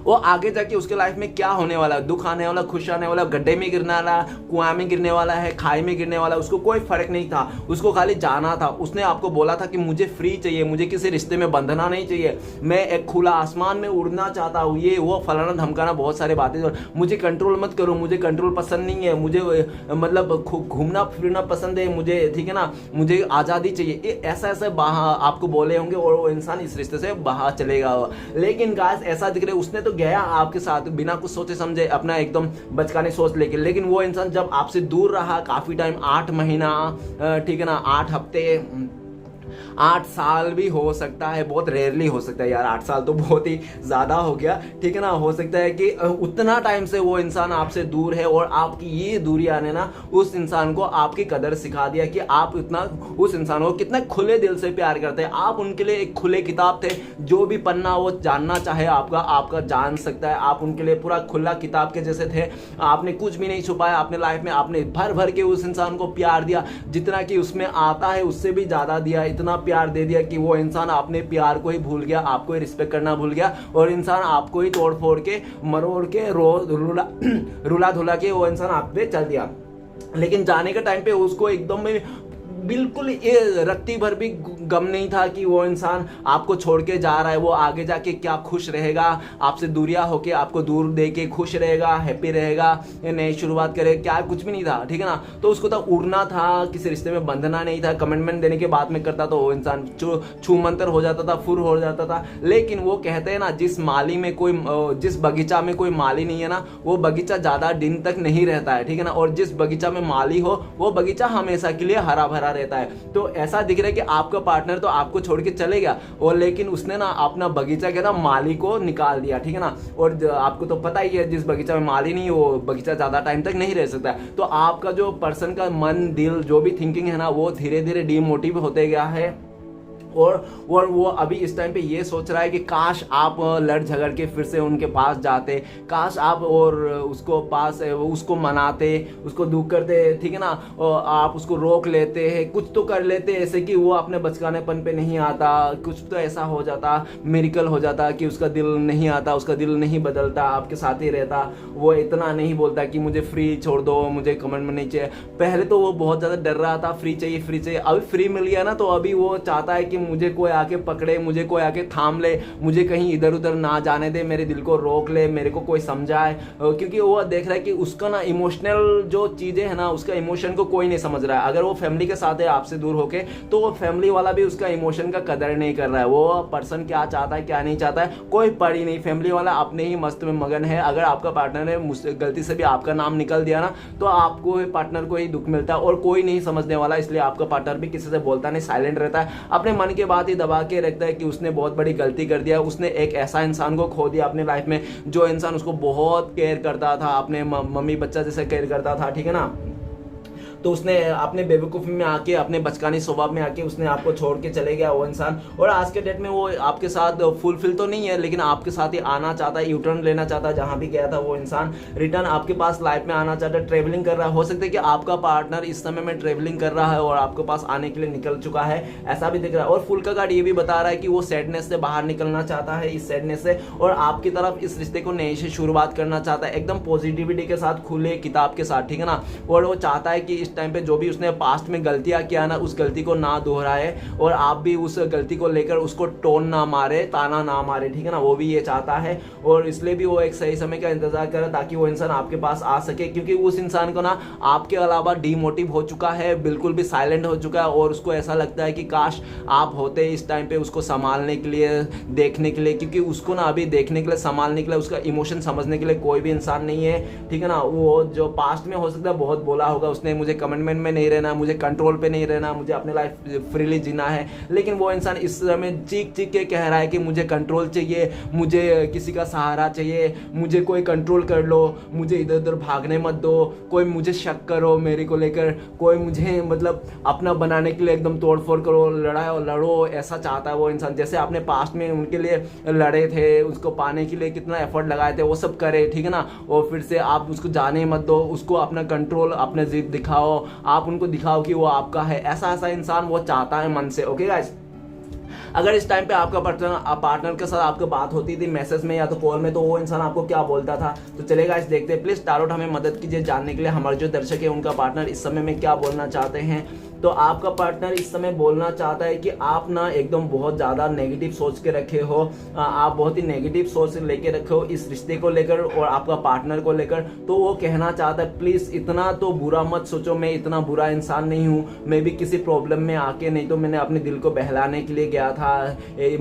वो आगे जाके उसके लाइफ में क्या होने वाला है, दुख आने वाला, खुश आने वाला, गड्ढे में गिरने वाला, कुआं में गिरने वाला है, खाई में गिरने वाला, उसको कोई फर्क नहीं था, उसको खाली जाना था। उसने आपको बोला था कि मुझे फ्री चाहिए, मुझे किसी रिश्ते में बंधना नहीं चाहिए, मैं एक खुला आसमान में उड़ना चाहता हूँ, ये वो फलाना धमकाना, बहुत सारे बातें, मुझे कंट्रोल मत करो, मुझे कंट्रोल पसंद नहीं है, मुझे मतलब घूमना फिरना पसंद है मुझे, ठीक है ना, मुझे आज़ादी चाहिए, ऐसा ऐसा आपको बोले होंगे, और वो इंसान इस रिश्ते से बाहर चलेगा। लेकिन गाइस ऐसा दिख रहा है, उसने तो गया आपके साथ बिना कुछ सोचे समझे, अपना एकदम बचकानी सोच लेके, लेकिन वो इंसान जब आपसे दूर रहा काफी टाइम, 8 महीना, ठीक है ना, 8 हफ्ते, 8 साल भी हो सकता है, बहुत रेयरली हो सकता है यार, 8 साल तो बहुत ही ज़्यादा हो गया, ठीक है ना। हो सकता है कि उतना टाइम से वो इंसान आपसे दूर है, और आपकी ये दूरियां ने ना उस इंसान को आपकी कदर सिखा दिया कि आप इतना उस इंसान को कितना खुले दिल से प्यार करते हैं। आप उनके लिए एक खुले किताब थे, जो भी पन्ना वो जानना चाहे आपका जान सकता है। आप उनके लिए पूरा खुला किताब के जैसे थे, आपने कुछ भी नहीं छुपाया अपने लाइफ में, आपने भर भर के उस इंसान को प्यार दिया, जितना कि उसमें आता है उससे भी ज़्यादा दिया, इतना प्यार दे दिया कि वो इंसान अपने प्यार को ही भूल गया, आपको ही रिस्पेक्ट करना भूल गया, और इंसान आपको ही तोड़ फोड़ के, मरोड़ के, रुला धुला के वो इंसान आप पे चल दिया। लेकिन जाने के टाइम पे उसको एकदम बिल्कुल ये रत्ती भर भी गम नहीं था कि वो इंसान आपको छोड़ के जा रहा है, वो आगे जाके क्या खुश रहेगा, आपसे दूरिया होके आपको दूर दे के खुश रहेगा, हैप्पी रहेगा, नई शुरुआत करे, क्या कुछ भी नहीं था, ठीक है ना। तो उसको तो उड़ना था, किसी रिश्ते में बंधना नहीं था। कमिटमेंट देने के बाद में करता तो वो इंसान छू मंतर हो जाता था, फुर हो जाता था। लेकिन वो कहते हैं ना, जिस बगीचा में कोई माली नहीं है ना, वो बगीचा ज्यादा दिन तक नहीं रहता है, ठीक है ना। और जिस बगीचा में माली हो, वो बगीचा हमेशा के लिए हरा भरा रहता है। तो ऐसा दिख रहा है कि आपका पार्टनर तो आपको छोड़ के चले गया, और लेकिन उसने ना अपना बगीचा के ना माली को निकाल दिया, ठीक है ना। और आपको तो पता ही है, जिस बगीचा में माली नहीं, वो बगीचा ज्यादा टाइम तक नहीं रह सकता। तो आपका जो पर्सन का मन, दिल, जो भी थिंकिंग है ना, वो धीरे धीरे डीमोटिव होते गया है। और वो अभी इस टाइम पे ये सोच रहा है कि काश आप लड़ झगड़ के फिर से उनके पास जाते, काश आप और उसको मनाते, उसको दुख करते, ठीक है ना, और आप उसको रोक लेते हैं, कुछ तो कर लेते ऐसे कि वो अपने बचकानेपन पे नहीं आता, कुछ तो ऐसा हो जाता, मिरेकल हो जाता कि उसका दिल नहीं आता, उसका दिल नहीं बदलता, आपके साथ ही रहता। वो इतना नहीं बोलता कि मुझे फ्री छोड़ दो, मुझे कमेंट नहीं चाहिए। पहले तो वो बहुत ज़्यादा डर रहा था, फ्री चाहिए फ्री चाहिए। अभी फ्री मिल गया ना, तो अभी वो चाहता है कि मुझे कोई आके पकड़े, मुझे कोई आके थाम ले, मुझे कहीं इधर उधर ना जाने दे, मेरे दिल को रोक ले, मेरे को कोई समझाए। क्योंकि वो देख रहा है कि उसका ना इमोशनल जो चीजें है ना, उसका इमोशन को कोई नहीं समझ रहा है। अगर वो फैमिली के साथ है आपसे दूर होके, तो वो फैमिली वाला भी उसका इमोशन का कदर नहीं कर रहा है। वो पर्सन क्या चाहता है क्या नहीं चाहता है कोई पड़ी नहीं, फैमिली वाला अपने ही मस्त में मगन है। अगर आपका पार्टनर ने गलती से भी आपका नाम निकल दिया ना, तो आपको पार्टनर को ही दुख मिलता है, और कोई नहीं समझने वाला। इसलिए आपका पार्टनर भी किसी से बोलता नहीं, साइलेंट रहता है, अपने मन के बात ही दबा के रखता है कि उसने बहुत बड़ी गलती कर दिया। उसने एक ऐसा इंसान को खो दिया अपने लाइफ में, जो इंसान उसको बहुत केयर करता था, अपने मम्मी बच्चा जैसे केयर करता था, ठीक है ना। तो उसने अपने बेवकूफ़ी में आके, अपने बचकानी स्वभाव में आके उसने आपको छोड़ के चले गया वो इंसान। और आज के डेट में वो आपके साथ फुलफिल तो नहीं है, लेकिन आपके साथ ही आना चाहता है, यूटर्न लेना चाहता है। जहाँ भी गया था वो इंसान रिटर्न आपके पास लाइफ में आना चाहता है, ट्रेवलिंग कर रहा है। हो सकता है कि आपका पार्टनर इस समय में ट्रेवलिंग कर रहा है और आपके पास आने के लिए निकल चुका है, ऐसा भी दिख रहा है। और फुल का कार्ड ये भी बता रहा है कि वो सैडनेस से बाहर निकलना चाहता है, इस सैडनेस से, और आपकी तरफ इस रिश्ते को नए से शुरुआत करना चाहता है, एकदम पॉजिटिविटी के साथ, खुले किताब के साथ, ठीक है ना। और वो चाहता है कि इस टाइम पे जो भी उसने पास्ट में गलतियां किया ना, उस गलती को ना दोहराए, और आप भी उस गलती को लेकर उसको टोन ना मारे, ताना ना मारे, ठीक है ना। वो भी ये चाहता है, और इसलिए भी वो एक सही समय का इंतजार कर रहा है ताकि वो इंसान आपके पास आ सके। क्योंकि उस इंसान को ना आपके अलावा डीमोटिव हो चुका है, बिल्कुल भी साइलेंट हो चुका है, और उसको ऐसा लगता है कि काश आप होते इस टाइम पे उसको संभालने के लिए, देखने के लिए। क्योंकि उसको ना अभी देखने के लिए, संभालने के लिए, उसका इमोशन समझने के लिए कोई भी इंसान नहीं है, ठीक है ना। वो जो पास्ट में हो सकता है बहुत बोला होगा उसने, मुझे कमिटमेंट में नहीं रहना, मुझे कंट्रोल पे नहीं रहना, मुझे अपने लाइफ फ्रीली जीना है। लेकिन वो इंसान इस समय चीख चीख के कह रहा है कि मुझे कंट्रोल चाहिए, मुझे किसी का सहारा चाहिए, मुझे कोई कंट्रोल कर लो, मुझे इधर उधर भागने मत दो, कोई मुझे शक करो मेरे को लेकर, कोई मुझे मतलब अपना बनाने के लिए एकदम तोड़फोड़ करो, लड़ो, ऐसा चाहता है वो इंसान। जैसे आपने पास्ट में उनके लिए लड़े थे, उसको पाने के लिए कितना एफर्ट लगाए थे, वो सब करे, ठीक है ना। और फिर से आप उसको जाने मत दो, उसको अपना कंट्रोल, अपने जिद दिखाओ, आप उनको दिखाओ कि वो आपका है। ऐसा इंसान वो चाहता है मन से। ओके गाइस, अगर इस टाइम पे आपका पार्टनर के साथ आपकी बात होती थी मैसेज में या तो कॉल में, तो वो इंसान आपको क्या बोलता था, तो चलेगा इस देखते हैं। प्लीज टारोट हमें मदद कीजिए जानने के लिए हमारे जो दर्शक है उनका पार्टनर इस समय में क्या बोलना चाहते हैं। तो आपका पार्टनर इस समय बोलना चाहता है कि आप ना एकदम बहुत ज़्यादा नेगेटिव सोच के रखे हो, आप बहुत ही नेगेटिव सोच लेके रखे हो इस रिश्ते को लेकर और आपका पार्टनर को लेकर। तो वो कहना चाहता है प्लीज़ इतना तो बुरा मत सोचो, मैं इतना बुरा इंसान नहीं हूँ, मैं भी किसी प्रॉब्लम में आके नहीं तो मैंने अपने दिल को बहलाने के लिए गया था।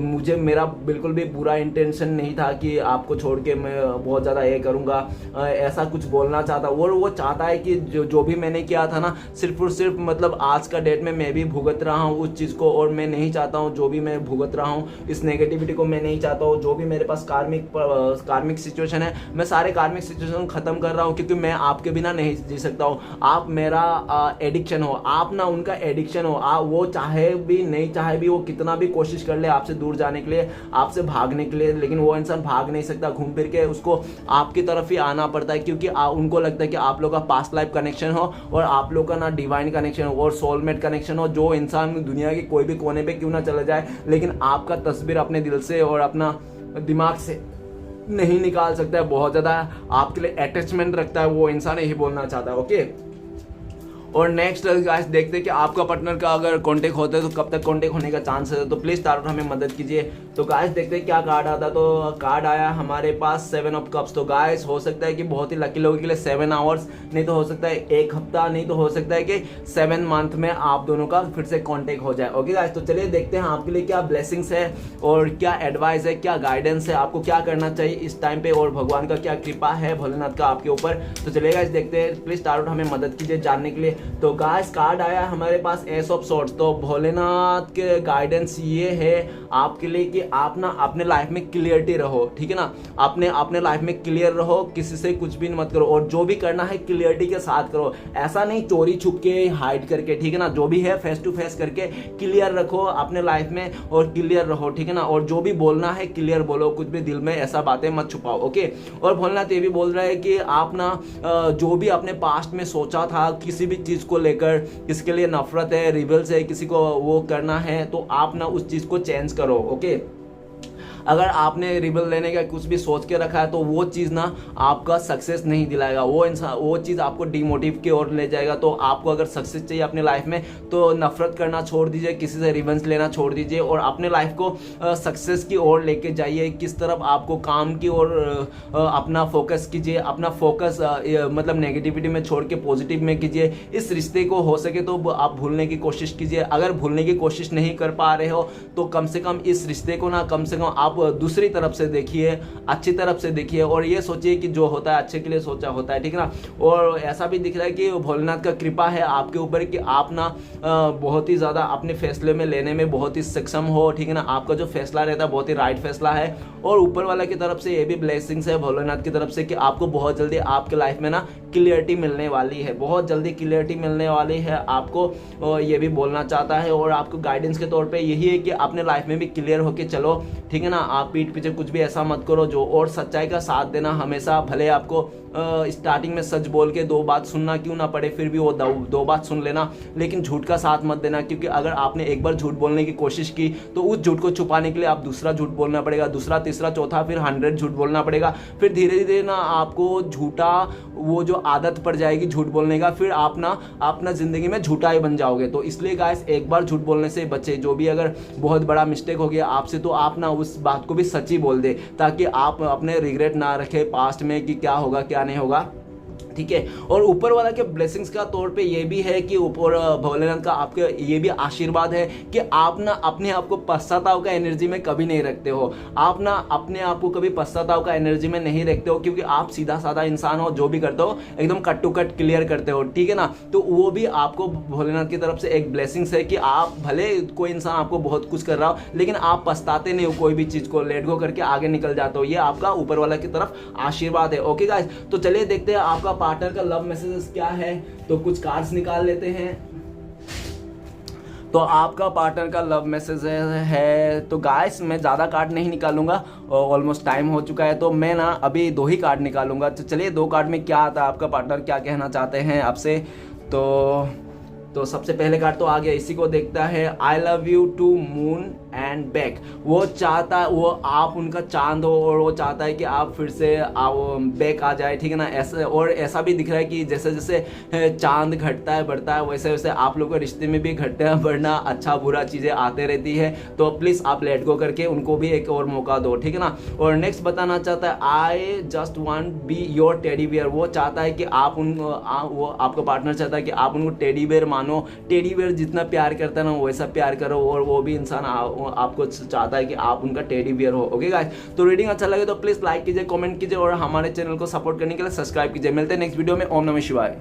मुझे मेरा बिल्कुल भी बुरा इंटेंशन नहीं था कि आपको छोड़ के मैं बहुत ज़्यादा ये करूँगा, ऐसा कुछ बोलना चाहता। और वो चाहता है कि जो भी मैंने किया था ना, सिर्फ और सिर्फ मतलब आज का डेट में मैं भी भुगत रहा हूँ उस चीज़ को, और मैं नहीं चाहता हूँ जो भी मैं भुगत रहा हूँ इस नेगेटिविटी को मैं नहीं चाहता हूँ। जो भी मेरे पास कार्मिक सिचुएशन है, मैं सारे कार्मिक सिचुएशन खत्म कर रहा हूँ, क्योंकि मैं आपके बिना नहीं जी सकता हूँ। आप मेरा एडिक्शन हो, आप ना उनका एडिक्शन हो। वो चाहे भी नहीं चाहे भी, वो कितना भी कोशिश कर ले आपसे दूर जाने के लिए, आपसे भागने के लिए, लेकिन वो इंसान भाग नहीं सकता। घूम फिर के उसको आपकी तरफ ही आना पड़ता है, क्योंकि उनको लगता है कि आप लोग का पास्ट लाइफ कनेक्शन हो और आप लोग का ना डिवाइन कनेक्शन हो और सोलमेट कनेक्शन हो। जो इंसान दुनिया के कोई भी कोने पे क्यों ना चला जाए, लेकिन आपका तस्वीर अपने दिल से और अपना दिमाग से नहीं निकाल सकता है। बहुत ज़्यादा आपके लिए अटैचमेंट रखता है वो इंसान, यही बोलना चाहता है। ओके, और नेक्स्ट गाइस देखते हैं कि आपका पार्टनर का अगर कांटेक्ट होता है तो कब तक कांटेक्ट होने का चांस है, तो प्लीज टारोट हमें मदद कीजिए। तो गाइस देखते हैं क्या कार्ड आता है। तो कार्ड आया हमारे पास 7 ऑफ कप्स। तो गाइस हो सकता है कि बहुत ही लकी लोगों के लिए 7 आवर्स, नहीं तो हो सकता है 1 हफ्ता, नहीं तो हो सकता है कि 7 मंथ में आप दोनों का फिर से कांटेक्ट हो जाए। ओके गाइस, तो चलिए देखते हैं आपके लिए क्या ब्लेसिंग्स है और क्या एडवाइस है, क्या गाइडेंस है, आपको क्या करना चाहिए इस टाइम पे, और भगवान का क्या कृपा है भोलेनाथ का आपके ऊपर। तो चलिए गाइस देखते हैं, प्लीज टारोट हमें मदद कीजिए जानने के लिए। तो गाइस कार्ड आया हमारे पास एस ऑफ सॉर्ड्स। तो भोलेनाथ के गाइडेंस ये है आपके लिए कि आप ना अपने लाइफ में क्लियरिटी रहो, ठीक है ना, अपने लाइफ में क्लियर रहो, किसी से कुछ भी मत करो, और जो भी करना है क्लियरिटी के साथ करो, ऐसा नहीं चोरी छुप के हाइड करके, ठीक है ना, जो भी है फेस टू फेस करके क्लियर रखो अपने लाइफ में और क्लियर रहो, ठीक है ना, और जो भी बोलना है क्लियर बोलो, कुछ भी दिल में ऐसा बातें मत छुपाओ। ओके, और भोलेनाथ ये भी बोल रहा है कि आप ना जो भी अपने पास्ट में सोचा था किसी भी चीज को लेकर, किसके लिए नफरत है, रिबल्स है, किसी को वो करना है, तो आप ना उस चीज को चेंज करो। ओके, अगर आपने रिबल लेने का कुछ भी सोच के रखा है तो वो चीज़ ना आपका सक्सेस नहीं दिलाएगा, वो चीज़ आपको डिमोटिव की ओर ले जाएगा। तो आपको अगर सक्सेस चाहिए अपने लाइफ में तो नफरत करना छोड़ दीजिए, किसी से रिवेंज लेना छोड़ दीजिए, और अपने लाइफ को सक्सेस की ओर लेके जाइए। किस तरफ आपको काम की ओर अपना फोकस कीजिए, अपना फोकस मतलब नेगेटिविटी में छोड़ के पॉजिटिव में कीजिए। इस रिश्ते को हो सके तो आप भूलने की कोशिश कीजिए। अगर भूलने की कोशिश नहीं कर पा रहे हो तो कम से कम इस रिश्ते को ना कम से कम आप दूसरी तरफ से देखिए, अच्छी तरफ से देखिए, और ये सोचिए कि जो होता है अच्छे के लिए सोचा होता है, ठीक है ना। और ऐसा भी दिख रहा है कि भोलेनाथ का कृपा है आपके ऊपर कि आप ना बहुत ही ज़्यादा अपने फैसले में लेने में बहुत ही सक्षम हो, ठीक है ना। आपका जो फैसला रहता है बहुत ही राइट फैसला है, और ऊपर वाला की तरफ से ये भी ब्लेसिंग्स है भोलेनाथ की तरफ से कि आपको बहुत जल्दी आपके लाइफ में ना क्लियरिटी मिलने वाली है, बहुत जल्दी क्लियरिटी मिलने वाली है आपको, ये भी बोलना चाहता है। और आपको गाइडेंस के तौर पे यही है कि अपने लाइफ में भी क्लियर होके चलो, ठीक है ना। आप पीठ पीछे कुछ भी ऐसा मत करो जो, और सच्चाई का साथ देना हमेशा, भले आपको स्टार्टिंग में सच बोल के 2 बात सुनना क्यों ना पड़े, फिर भी वो 2 बात सुन लेना, लेकिन झूठ का साथ मत देना। क्योंकि अगर आपने एक बार झूठ बोलने की कोशिश की तो उस झूठ को छुपाने के लिए आप दूसरा झूठ बोलना पड़ेगा, दूसरा, तीसरा, चौथा, फिर 100 झूठ बोलना पड़ेगा। फिर धीरे धीरे ना आपको झूठा वो जो आदत पड़ जाएगी झूठ बोलने का, फिर आप ना अपना जिंदगी में झूठा ही बन जाओगे। तो इसलिए गाइस एक बार झूठ बोलने से बचे। जो भी अगर बहुत बड़ा मिस्टेक हो गया आपसे तो आप ना उस बात को भी सच ही बोल दे, ताकि आप अपने रिग्रेट ना रखे पास्ट में कि क्या होगा क्या नहीं होगा, ठीक है। और ऊपर वाला के ब्लेसिंग्स का तौर पे ये भी है कि ऊपर भोलेनाथ का आपके ये भी आशीर्वाद है कि आप ना अपने आप को पश्चाताप का एनर्जी में कभी नहीं रखते हो, आप ना अपने आप को कभी पश्चाताप का एनर्जी में नहीं रखते हो, क्योंकि आप सीधा साधा इंसान हो, जो भी करते हो एकदम कट टू कट क्लियर करते हो, ठीक है ना। तो वो भी आपको भोलेनाथ की तरफ से एक ब्लेसिंग्स है कि आप भले कोई इंसान आपको बहुत कुछ कर रहा हो लेकिन आप पछताते नहीं हो, कोई भी चीज को लेट गो करके आगे निकल जाते हो। ये आपका ऊपर वाला की तरफ आशीर्वाद है। ओके गाइस, तो चलिए देखते हैं आपका पार्टनर का लव मैसेजेस क्या है। तो कुछ कार्ड्स निकाल लेते हैं। तो आपका पार्टनर का लव मैसेज है। तो गाइस मैं ज़्यादा कार्ड नहीं निकालूंगा, ऑलमोस्ट टाइम हो चुका है, तो मैं ना अभी 2 ही कार्ड निकालूंगा। तो चलिए 2 कार्ड में क्या आता है, आपका पार्टनर क्या कहना चाहते हैं आपसे। तो सबसे पहले कार्ड तो आ गया, इसी को देखता है। I love you to moon and back. वो चाहता है, वो आप उनका चांद हो और वो चाहता है कि आप फिर से बैक आ जाए, ठीक है ना। ऐसा, और ऐसा भी दिख रहा है कि जैसे जैसे चांद घटता है बढ़ता है वैसे वैसे आप लोग के रिश्ते में भी घटना बढ़ना अच्छा बुरा चीज़ें आते रहती है। तो प्लीज़ आप लेट गो करके उनको भी एक और मौका दो, ठीक है ना। और नेक्स्ट बताना चाहता है, I just want be your teddy bear. वो चाहता है कि आप वो आपका पार्टनर चाहता है कि आप उनको टेडी बियर मानो, टेडी बियर जितना प्यार करता है ना वैसा प्यार करो, और वो भी इंसान आपको चाहता है कि आप उनका टेडी बियर हो। ओके गाइस, तो रीडिंग अच्छा लगे तो प्लीज लाइक कीजिए, कमेंट कीजिए, और हमारे चैनल को सपोर्ट करने के लिए सब्सक्राइब कीजिए। मिलते हैं नेक्स्ट वीडियो में। ओम नमः शिवाय।